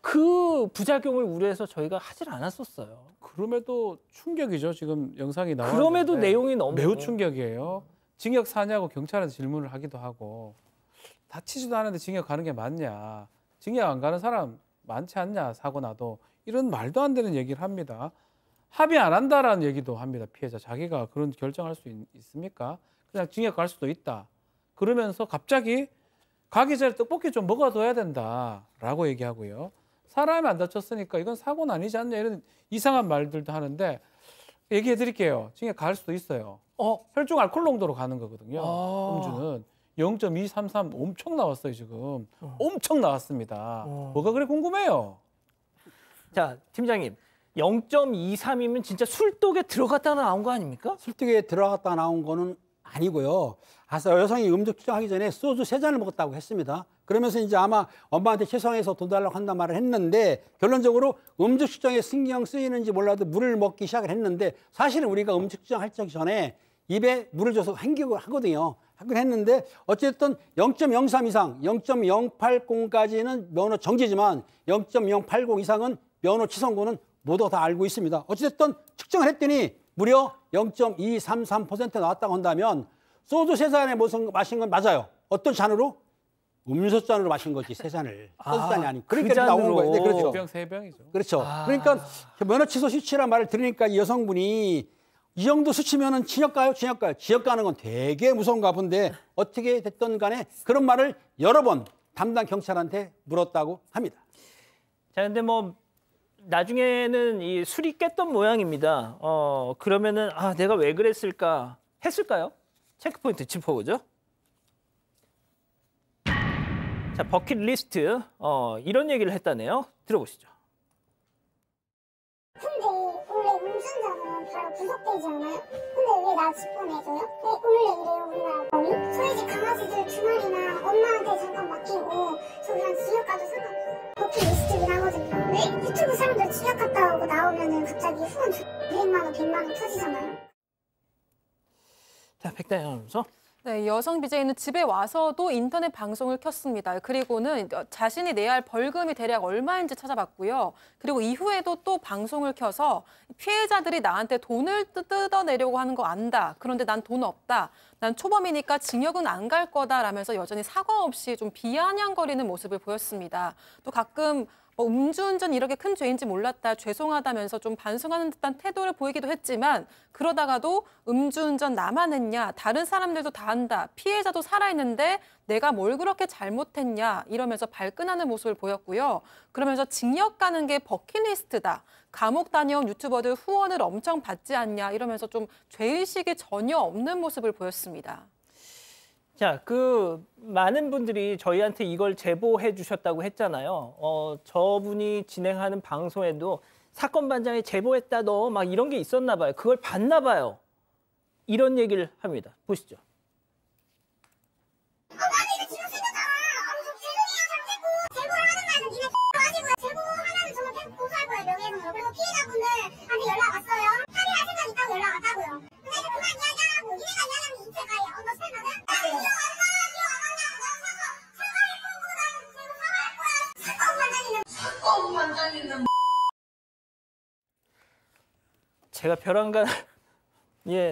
그 부작용을 우려해서 저희가 하질 않았었어요. 그럼에도 충격이죠. 지금 영상이 나왔는데. 그럼에도 내용이 너무 매우 충격이에요. 징역 사냐고 경찰한테 질문을 하기도 하고 다치지도 않았는데 징역 가는 게 맞냐. 징역 안 가는 사람 많지 않냐. 사고 나도. 이런 말도 안 되는 얘기를 합니다. 합의 안 한다라는 얘기도 합니다. 피해자. 자기가 그런 결정할 수 있습니까? 그냥 징역 갈 수도 있다. 그러면서 갑자기 가기 전에 떡볶이 좀 먹어둬야 된다라고 얘기하고요. 사람이 안 다쳤으니까 이건 사고는 아니지 않냐 이런 이상한 말들도 하는데 얘기해 드릴게요. 징역 갈 수도 있어요. 혈중 알코올 농도로 가는 거거든요. 음주는 0.233 엄청 나왔어요 지금. 엄청 나왔습니다. 뭐가 그래 궁금해요. 자, 팀장님. 0.23이면 진짜 술독에 들어갔다 나온 거 아닙니까? 술독에 들어갔다 나온 거는 아니고요. 여성이 음주 추정하기 전에 소주 3잔을 먹었다고 했습니다. 그러면서 이제 아마 엄마한테 최성해서 돈 달라고 한단 말을 했는데 결론적으로 음주 추정에 신경 쓰이는지 몰라도 물을 먹기 시작을 했는데 사실은 우리가 음주 추정할 전에 입에 물을 줘서 헹기고 하거든요. 하긴 했는데 어쨌든 0.03 이상, 0.080까지는 면허 정지지만 0.080 이상은 면허 취소권은 모두 다 알고 있습니다. 어쨌든 측정을 했더니 무려 0.233% 나왔다고 한다면 소주 3잔에 마신 건 맞아요. 어떤 잔으로? 음료수잔으로 마신 거지, 3잔을. 소주잔이 아니고. 그러니까 그 나온 거예요. 네, 그렇죠. 2병, 3병이죠. 그렇죠. 그러니까 면허 취소 수치란 말을 들으니까 이 여성분이 이 정도 수치면은 징역 가요? 징역 가요? 징역 가는 건 되게 무서운가 본데 어떻게 됐든 간에 그런 말을 여러 번 담당 경찰한테 물었다고 합니다. 자, 근데 뭐 나중에는 이 술이 깼던 모양입니다. 그러면은 내가 왜 그랬을까 했을까요? 체크포인트 짚어보죠. 자, 버킷리스트 이런 얘기를 했다네요. 들어보시죠. 근데 원래 운전자는 바로 구속되지 않아요? 근데 왜 나 짚어내줘요? 원래 이래요 우리나라 법이? 저희 집 강아지들 2마리나 엄마한테 잠깐 맡기고 저 그냥 지역 가도 상관없어요. 버킷리스트긴 하거든요. 왜? 유튜브 사람들 지역 갔다 오고 나오면은 갑자기 후원 200만 원, 100만 원 터지잖아요. 자, 백다영 아나운서. 네, 여성 BJ는 집에 와서도 인터넷 방송을 켰습니다. 그리고는 자신이 내야 할 벌금이 대략 얼마인지 찾아봤고요. 그리고 이후에도 또 방송을 켜서 피해자들이 나한테 돈을 뜯어내려고 하는 거 안다. 그런데 난 돈 없다. 난 초범이니까 징역은 안 갈 거다라면서 여전히 사과 없이 좀 비아냥거리는 모습을 보였습니다. 또 가끔 음주운전 이렇게 큰 죄인지 몰랐다, 죄송하다면서 좀 반성하는 듯한 태도를 보이기도 했지만 그러다가도 음주운전 나만 했냐, 다른 사람들도 다 한다, 피해자도 살아있는데 내가 뭘 그렇게 잘못했냐 이러면서 발끈하는 모습을 보였고요. 그러면서 징역 가는 게 버킷리스트다, 감옥 다녀온 유튜버들 후원을 엄청 받지 않냐 이러면서 좀 죄의식이 전혀 없는 모습을 보였습니다. 자, 많은 분들이 저희한테 이걸 제보해 주셨다고 했잖아요. 저분이 진행하는 방송에도 사건 반장에 제보했다 너 막 이런 게 있었나 봐요. 그걸 봤나 봐요. 이런 얘기를 합니다. 보시죠. 아니 이거 지금 생겼잖아. 무슨 죄송해요 장제고 제보를 하는 말은 니네 아니고요. 제보하면 저는 고소할 거예요. 명예훼손으로. 그리고 피해자분들한테 연락 왔어요. 합의할 생각 있다고 연락 왔다고요. 근데 그만 이야기하라고. 니네가 이야기하면 이체가요. 너 설명은? 제가 벼랑간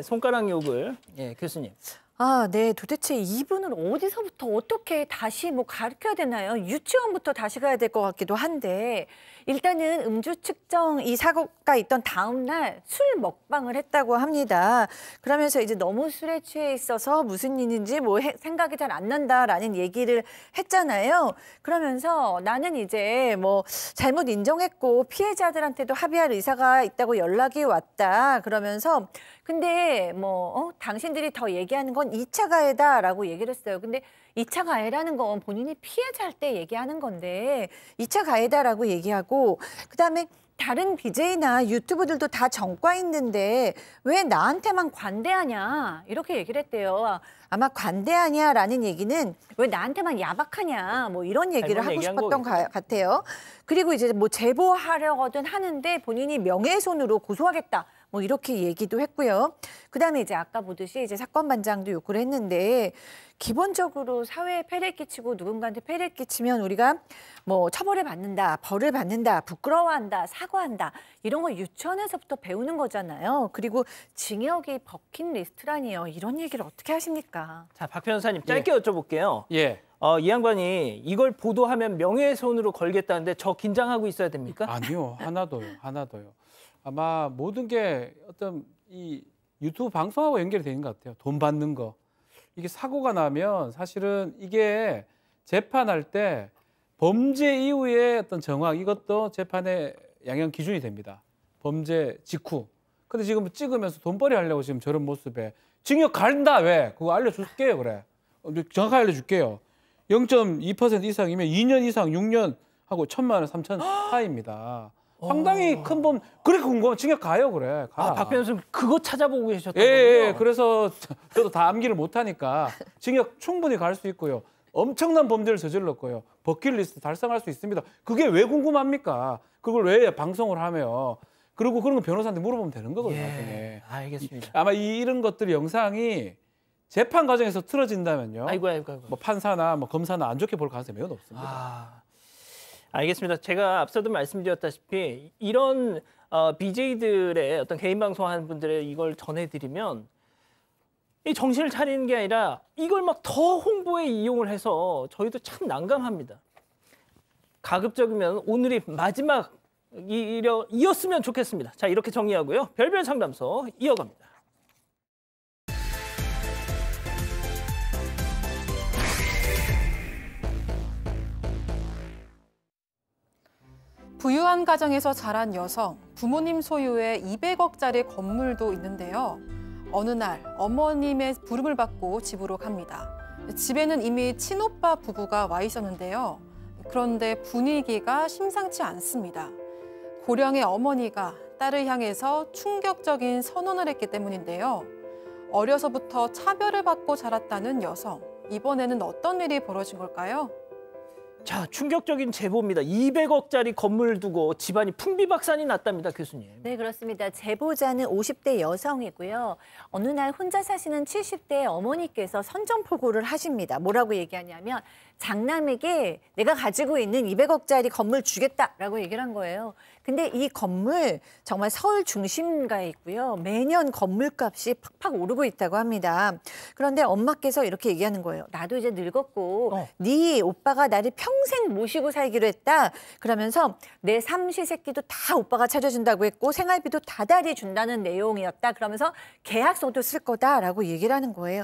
손가락 욕을 교수님. 아, 네. 도대체 이분은 어디서부터 어떻게 다시 뭐 가르쳐야 되나요? 유치원부터 다시 가야 될 것 같기도 한데 일단은 음주 측정 이 사고가 있던 다음 날 술 먹방을 했다고 합니다. 그러면서 이제 너무 술에 취해 있어서 무슨 일인지 뭐 생각이 잘 안 난다라는 얘기를 했잖아요. 그러면서 나는 이제 뭐 잘못 인정했고 피해자들한테도 합의할 의사가 있다고 연락이 왔다. 그러면서 근데 뭐 당신들이 더 얘기하는 건 2차 가해다라고 얘기를 했어요. 근데 2차 가해라는 건 본인이 피해자일 때 얘기하는 건데 2차 가해다라고 얘기하고 그다음에 다른 BJ나 유튜브들도 다 전과 있는데 왜 나한테만 관대하냐 이렇게 얘기를 했대요. 아마 관대하냐라는 얘기는 왜 나한테만 야박하냐 뭐 이런 얘기를 하고 싶었던 것 같아요. 그리고 이제 뭐 제보하려거든 하는데 본인이 명예훼손으로 고소하겠다. 뭐 이렇게 얘기도 했고요. 그다음에 이제 아까 보듯이 이제 사건 반장도 요구를 했는데 기본적으로 사회에 폐를 끼치고 누군가한테 폐를 끼치면 우리가 뭐 처벌을 받는다, 벌을 받는다, 부끄러워한다, 사과한다 이런 거 유치원에서부터 배우는 거잖아요. 그리고 징역이 버킷리스트라니요. 이런 얘기를 어떻게 하십니까? 자, 박 변호사님 짧게 여쭤볼게요. 예. 이 양반이 이걸 보도하면 명예훼손으로 걸겠다는데 저 긴장하고 있어야 됩니까? 아니요. 하나도요. 하나도요. 아마 모든 게 어떤 이 유튜브 방송하고 연결이 되는 것 같아요. 돈 받는 거. 이게 사고가 나면 사실은 이게 재판할 때 범죄 이후의 어떤 정황 이것도 재판의 양형 기준이 됩니다. 범죄 직후. 근데 지금 찍으면서 돈벌이 하려고 지금 저런 모습에 징역 간다 왜? 그거 알려줄게요 그래. 정확하게 알려줄게요. 0.2% 이상이면 2년 이상 6년 하고 1,000만 원, 3천 사이입니다. 상당히 큰 범. 그래 궁금하면 징역 가요 그래. 가. 박 변호사님 그거 찾아보고 계셨던 예, 거군요. 예. 그래서 저도 다 암기를 못하니까 징역 충분히 갈 수 있고요. 엄청난 범죄를 저질렀고요. 버킷리스트 달성할 수 있습니다. 그게 왜 궁금합니까? 그걸 왜 방송을 하며. 그리고 그런 거 변호사한테 물어보면 되는 거거든요. 나중에. 알겠습니다. 아마 이런 것들이 영상이 재판 과정에서 틀어진다면요. 아이고. 뭐 판사나 뭐 검사나 안 좋게 볼 가능성이 매우 높습니다. 알겠습니다. 제가 앞서도 말씀드렸다시피 이런 BJ들의 어떤 개인 방송하는 분들의 이걸 전해드리면 이 정신을 차리는 게 아니라 이걸 막 더 홍보에 이용을 해서 저희도 참 난감합니다. 가급적이면 오늘이 마지막이었으면 좋겠습니다. 자, 이렇게 정리하고요. 별별 상담소 이어갑니다. 부유한 가정에서 자란 여성, 부모님 소유의 200억짜리 건물도 있는데요. 어느 날 어머님의 부름을 받고 집으로 갑니다. 집에는 이미 친오빠 부부가 와 있었는데요. 그런데 분위기가 심상치 않습니다. 고령의 어머니가 딸을 향해서 충격적인 선언을 했기 때문인데요. 어려서부터 차별을 받고 자랐다는 여성, 이번에는 어떤 일이 벌어진 걸까요? 자, 충격적인 제보입니다. 200억짜리 건물 두고 집안이 풍비박산이 났답니다, 교수님. 네, 그렇습니다. 제보자는 50대 여성이고요. 어느 날 혼자 사시는 70대 어머니께서 선전포고를 하십니다. 뭐라고 얘기하냐면 장남에게 내가 가지고 있는 200억짜리 건물 주겠다라고 얘기를 한 거예요. 근데 이 건물 정말 서울 중심가에 있고요. 매년 건물값이 팍팍 오르고 있다고 합니다. 그런데 엄마께서 이렇게 얘기하는 거예요. 나도 이제 늙었고 네 오빠가 나를 평생 모시고 살기로 했다. 그러면서 내 삼시세끼도 다 오빠가 차려준다고 했고 생활비도 다달이 준다는 내용이었다. 그러면서 계약서도 쓸 거다라고 얘기를 하는 거예요.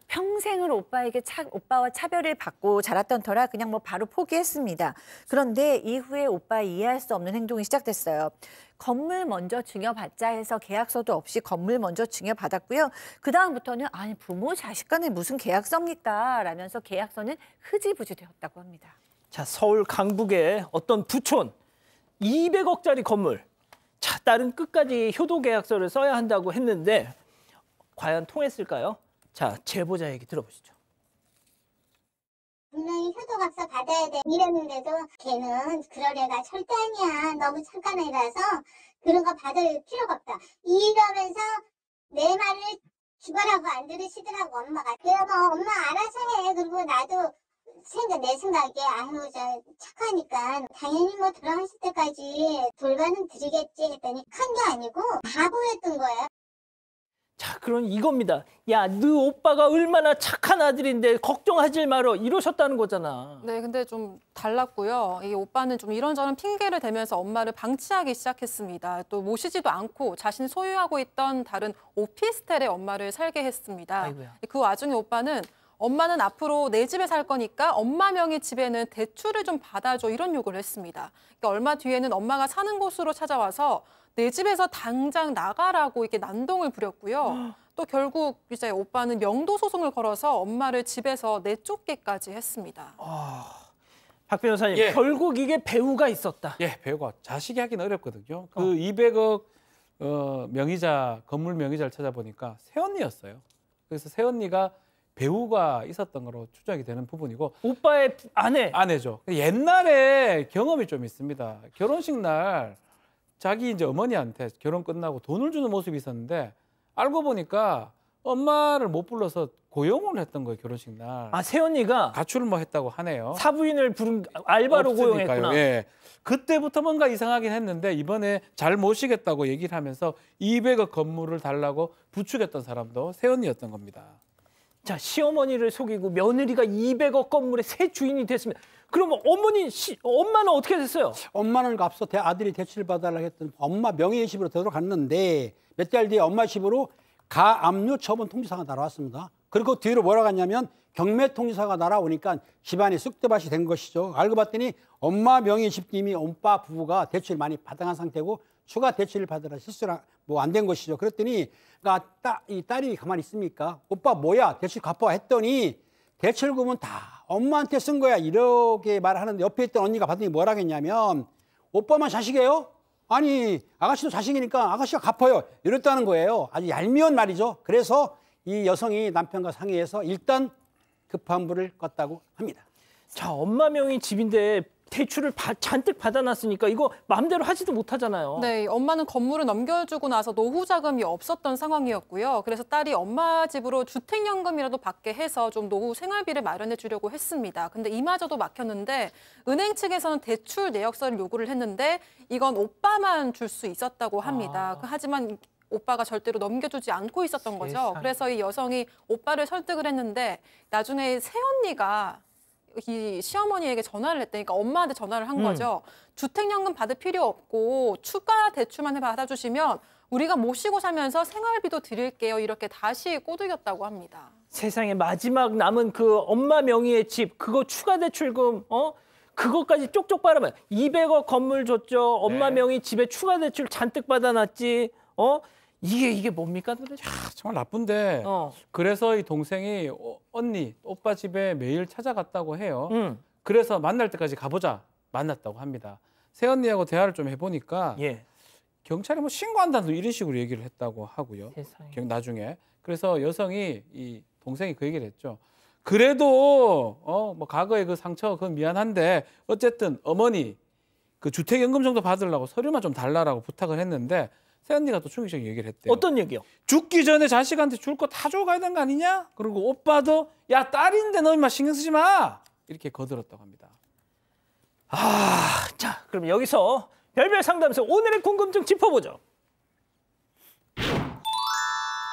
평생을 오빠와 차별을 받고 자랐던 터라 그냥 뭐 바로 포기했습니다. 그런데 이후에 오빠 이해할 수 없는 행동이 시작됐어요. 건물 먼저 증여받자 해서 계약서도 없이 건물 먼저 증여받았고요. 그다음부터는 아니 부모 자식 간에 무슨 계약서입니까? 라면서 계약서는 흐지부지 되었다고 합니다. 자, 서울 강북의 어떤 부촌 200억짜리 건물. 자, 딸은 끝까지 효도 계약서를 써야 한다고 했는데 과연 통했을까요? 자, 제보자 얘기 들어보시죠. 분명히 효도각서 받아야 돼 이랬는데도 걔는 그럴 애가 절대 아니야. 너무 착한 애라서 그런 거 받을 필요가 없다. 이러면서 내 말을 죽어라고 안 들으시더라고 엄마가. 그래서 엄마 알아서 해. 그리고 나도 내 생각에 아유 저 착하니까 당연히 뭐 돌아가실 때까지 돌반은 드리겠지 했더니 큰 게 아니고 바보였던 거예요. 자, 그럼 이겁니다. 야, 너 오빠가 얼마나 착한 아들인데 걱정하지 말어 이러셨다는 거잖아. 네, 근데 좀 달랐고요. 이 오빠는 좀 이런저런 핑계를 대면서 엄마를 방치하기 시작했습니다. 또 모시지도 않고 자신이 소유하고 있던 다른 오피스텔에 엄마를 살게 했습니다. 아이고야. 그 와중에 오빠는 엄마는 앞으로 내 집에 살 거니까 엄마 명의 집에는 대출을 좀 받아줘 이런 요구를 했습니다. 그러니까 얼마 뒤에는 엄마가 사는 곳으로 찾아와서 내 집에서 당장 나가라고 이렇게 난동을 부렸고요. 또 결국 이제 오빠는 명도 소송을 걸어서 엄마를 집에서 내쫓게까지 했습니다. 박 변호사님, 예. 결국 이게 배우가 있었다. 예, 배우가 자식이 하기는 어렵거든요. 그 200억 명의자, 건물 명의자를 찾아보니까 새언니였어요. 그래서 새언니가 배우가 있었던 거로 추정이 되는 부분이고 오빠의 아내죠. 옛날에 경험이 좀 있습니다. 결혼식 날 자기 이제 어머니한테 결혼 끝나고 돈을 주는 모습이 있었는데 알고 보니까 엄마를 못 불러서 고용을 했던 거예요, 결혼식 날. 아, 새언니가 가출을 뭐 했다고 하네요. 사부인을 부른 알바로 없으니까요. 고용했구나. 예. 그때부터 뭔가 이상하긴 했는데 이번에 잘 모시겠다고 얘기를 하면서 200억 건물을 달라고 부추겼던 사람도 새언니였던 겁니다. 자, 시어머니를 속이고 며느리가 200억 건물의 새 주인이 됐으면 그러면 엄마는 어떻게 됐어요? 엄마는 앞서 아들이 대출을 받아달라고 했던 엄마 명의의 집으로 되돌아갔는데 몇 달 뒤에 엄마 집으로 가압류 처분 통지서가 날아왔습니다. 그리고 뒤로 뭐라고 했냐면 경매 통지서가 날아오니까 집안이 쑥대밭이 된 것이죠. 알고 봤더니 엄마 명의 집 이미 오빠 부부가 대출 많이 받아간 상태고 추가 대출을 받으라 실수가 뭐 안 된 것이죠. 그랬더니 그러니까 이 딸이 가만히 있습니까? 오빠 뭐야 대출 갚아 했더니 대출금은 다 엄마한테 쓴 거야 이렇게 말하는데 옆에 있던 언니가 봤더니 뭐라 했냐면 오빠만 자식이에요? 아니 아가씨도 자식이니까 아가씨가 갚아요 이랬다는 거예요. 아주 얄미운 말이죠. 그래서 이 여성이 남편과 상의해서 일단 급한 불을 껐다고 합니다. 자, 엄마 명의 집인데 대출을 잔뜩 받아놨으니까 이거 마음대로 하지도 못하잖아요. 네, 엄마는 건물을 넘겨주고 나서 노후 자금이 없었던 상황이었고요. 그래서 딸이 엄마 집으로 주택연금이라도 받게 해서 좀 노후 생활비를 마련해 주려고 했습니다. 근데 이마저도 막혔는데 은행 측에서는 대출 내역서를 요구를 했는데 이건 오빠만 줄 수 있었다고 합니다. 하지만 오빠가 절대로 넘겨주지 않고 있었던 거죠. 세상에. 그래서 이 여성이 오빠를 설득을 했는데 나중에 새언니가 이 시어머니에게 전화를 했다니까 엄마한테 전화를 한 거죠. 주택연금 받을 필요 없고 추가 대출만 받아주시면 우리가 모시고 살면서 생활비도 드릴게요. 이렇게 다시 꼬드겼다고 합니다. 세상에 마지막 남은 그 엄마 명의의 집 그거 추가 대출금 그거까지 쪽쪽 빨아봐요. 200억 건물 줬죠. 엄마 네. 명의 집에 추가 대출 잔뜩 받아놨지. 이게 뭡니까 도대체? 정말 나쁜데 그래서 이 동생이 언니, 오빠 집에 매일 찾아갔다고 해요. 그래서 만날 때까지 가보자 만났다고 합니다. 새언니하고 대화를 좀 해보니까 예. 경찰에 뭐 신고한다도 이런 식으로 얘기를 했다고 하고요. 세상에. 나중에 그래서 여성이 이 동생이 그 얘기를 했죠. 그래도 뭐 과거의 그 상처 그건 미안한데 어쨌든 어머니 그 주택연금 정도 받으려고 서류만 좀 달라라고 부탁을 했는데 새언니가 또 충격적인 얘기를 했대요. 어떤 얘기요? 죽기 전에 자식한테 줄 거 다 줘가야 되는 거 아니냐? 그리고 오빠도 야 딸인데 너 임마 신경 쓰지 마 이렇게 거들었다고 합니다. 자, 그럼 여기서 별별 상담소 오늘의 궁금증 짚어보죠.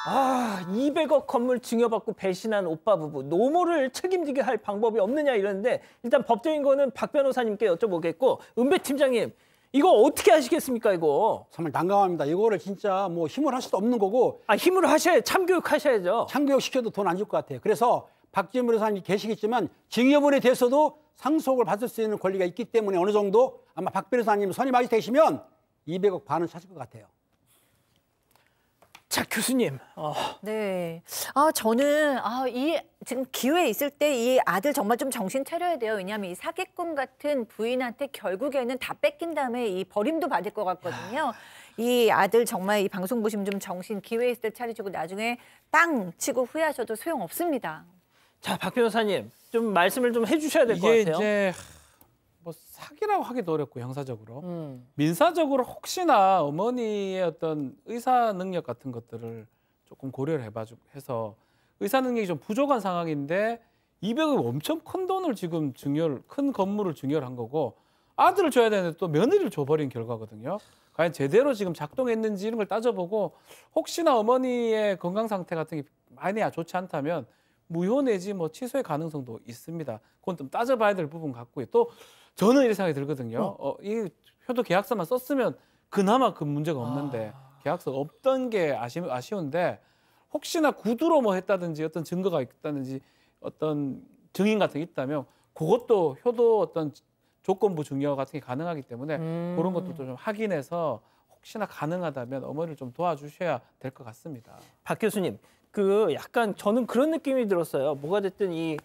200억 건물 증여받고 배신한 오빠 부부 노모를 책임지게 할 방법이 없느냐 이러는데 일단 법적인 거는 박 변호사님께 여쭤보겠고 은배 팀장님 이거 어떻게 하시겠습니까 이거? 정말 난감합니다. 이거를 진짜 뭐 힘을 할 수도 없는 거고 힘으로 참교육 하셔야죠. 참교육 시켜도 돈 안 줄 것 같아요. 그래서 박지원 변호사님 계시겠지만 증여분에 대해서도 상속을 받을 수 있는 권리가 있기 때문에 어느 정도 아마 박 변호사님 선임하게 되시면 200억 반은 찾을 것 같아요. 자, 교수님. 네. 저는 이 지금 기회 있을 때 이 아들 정말 좀 정신 차려야 돼요. 왜냐하면 이 사기꾼 같은 부인한테 결국에는 다 뺏긴 다음에 이 버림도 받을 것 같거든요. 이 아들 정말 이 방송 보시면 좀 정신 기회 있을 때 차리시고 나중에 땅 치고 후회하셔도 소용없습니다. 자, 박 변호사님 좀 말씀을 좀 해주셔야 될 것 이게 같아요. 이제 뭐 사기라고 하기도 어렵고 형사적으로 민사적으로 혹시나 어머니의 어떤 의사 능력 같은 것들을 조금 고려를 해서 의사 능력이 좀 부족한 상황인데 200억 엄청 큰 돈을 지금 큰 건물을 증여를 한 거고 아들을 줘야 되는데 또 며느리를 줘버린 결과거든요. 과연 제대로 지금 작동했는지 이런 걸 따져보고 혹시나 어머니의 건강 상태 같은 게 많이 좋지 않다면 무효 내지 뭐 취소의 가능성도 있습니다. 그건 좀 따져봐야 될 부분 같고요. 또 저는 이런 생각이 들거든요. 이 효도 계약서만 썼으면 그나마 그 문제가 없는데 계약서 없던 게 아쉬운데 혹시나 구두로 뭐 했다든지 어떤 증거가 있다든지 어떤 증인 같은 게 있다면 그것도 효도 어떤 조건부 중여 같은 게 가능하기 때문에 그런 것도 좀 확인해서 혹시나 가능하다면 어머니를 좀 도와주셔야 될 것 같습니다. 박 교수님, 그 약간 저는 그런 느낌이 들었어요. 뭐가 됐든 이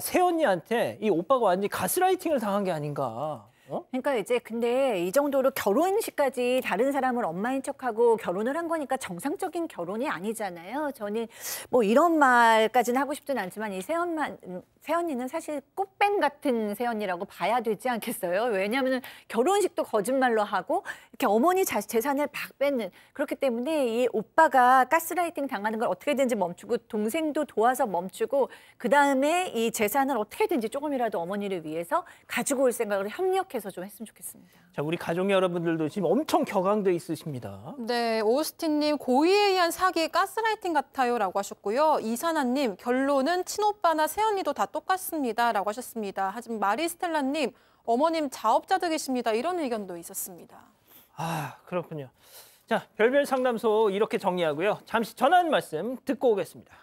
새언니한테 이 오빠가 완전히 가스라이팅을 당한 게 아닌가. 그러니까 이제 근데 이 정도로 결혼식까지 다른 사람을 엄마인 척하고 결혼을 한 거니까 정상적인 결혼이 아니잖아요. 저는 뭐 이런 말까지는 하고 싶진 않지만 이 새언니는 사실 꽃뱀 같은 새언니라고 봐야 되지 않겠어요? 왜냐하면 결혼식도 거짓말로 하고 이렇게 어머니 재산을 막 뺏는 그렇기 때문에 이 오빠가 가스라이팅 당하는 걸 어떻게든지 멈추고 동생도 도와서 멈추고 그다음에 이 재산을 어떻게든지 조금이라도 어머니를 위해서 가지고 올 생각을 협력해서 좀 했으면 좋겠습니다. 자, 우리 가족 여러분들도 지금 엄청 격앙돼 있으십니다. 네, 오스틴님 고의에 의한 사기 가스라이팅 같아요라고 하셨고요. 이사나님 결론은 친오빠나 새언니도 다 똑같습니다라고 하셨습니다. 하지만 마리스텔라님 어머님 자업자득이십니다 이런 의견도 있었습니다. 아, 그렇군요. 자, 별별 상담소 이렇게 정리하고요. 잠시 전화 한 말씀 듣고 오겠습니다.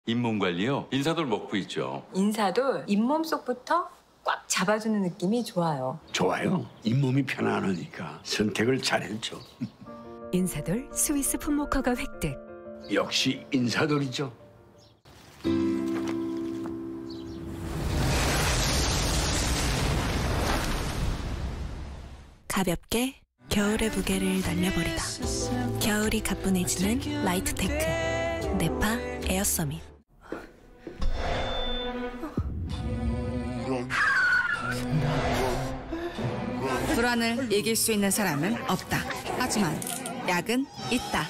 잇몸 관리요? 인사돌 먹고 있죠. 인사돌 잇몸 속부터 꽉 잡아주는 느낌이 좋아요. 좋아요. 잇몸이 편안하니까 선택을 잘했죠. 인사돌 스위스 풋모커가 획득. 역시 인사돌이죠. 가볍게 겨울의 무게를 날려버리다. 겨울이 가뿐해지는 라이트테크 네파 에어 서밋. 불안을 이길 수 있는 사람은 없다. 하지만 약은 있다.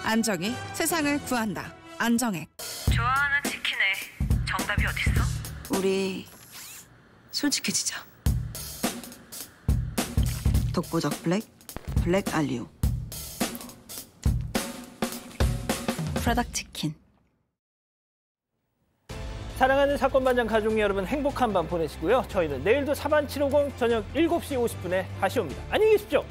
안정이 세상을 구한다. 안정액. 좋아하는 치킨에 정답이 어딨어? 우리 솔직해지자. 독보적 블랙 알리오. 프라닭 치킨. 사랑하는 사건반장 가족 여러분 행복한 밤 보내시고요. 저희는 내일도 사반 750 저녁 7시 50분에 다시 옵니다. 안녕히 계십시오.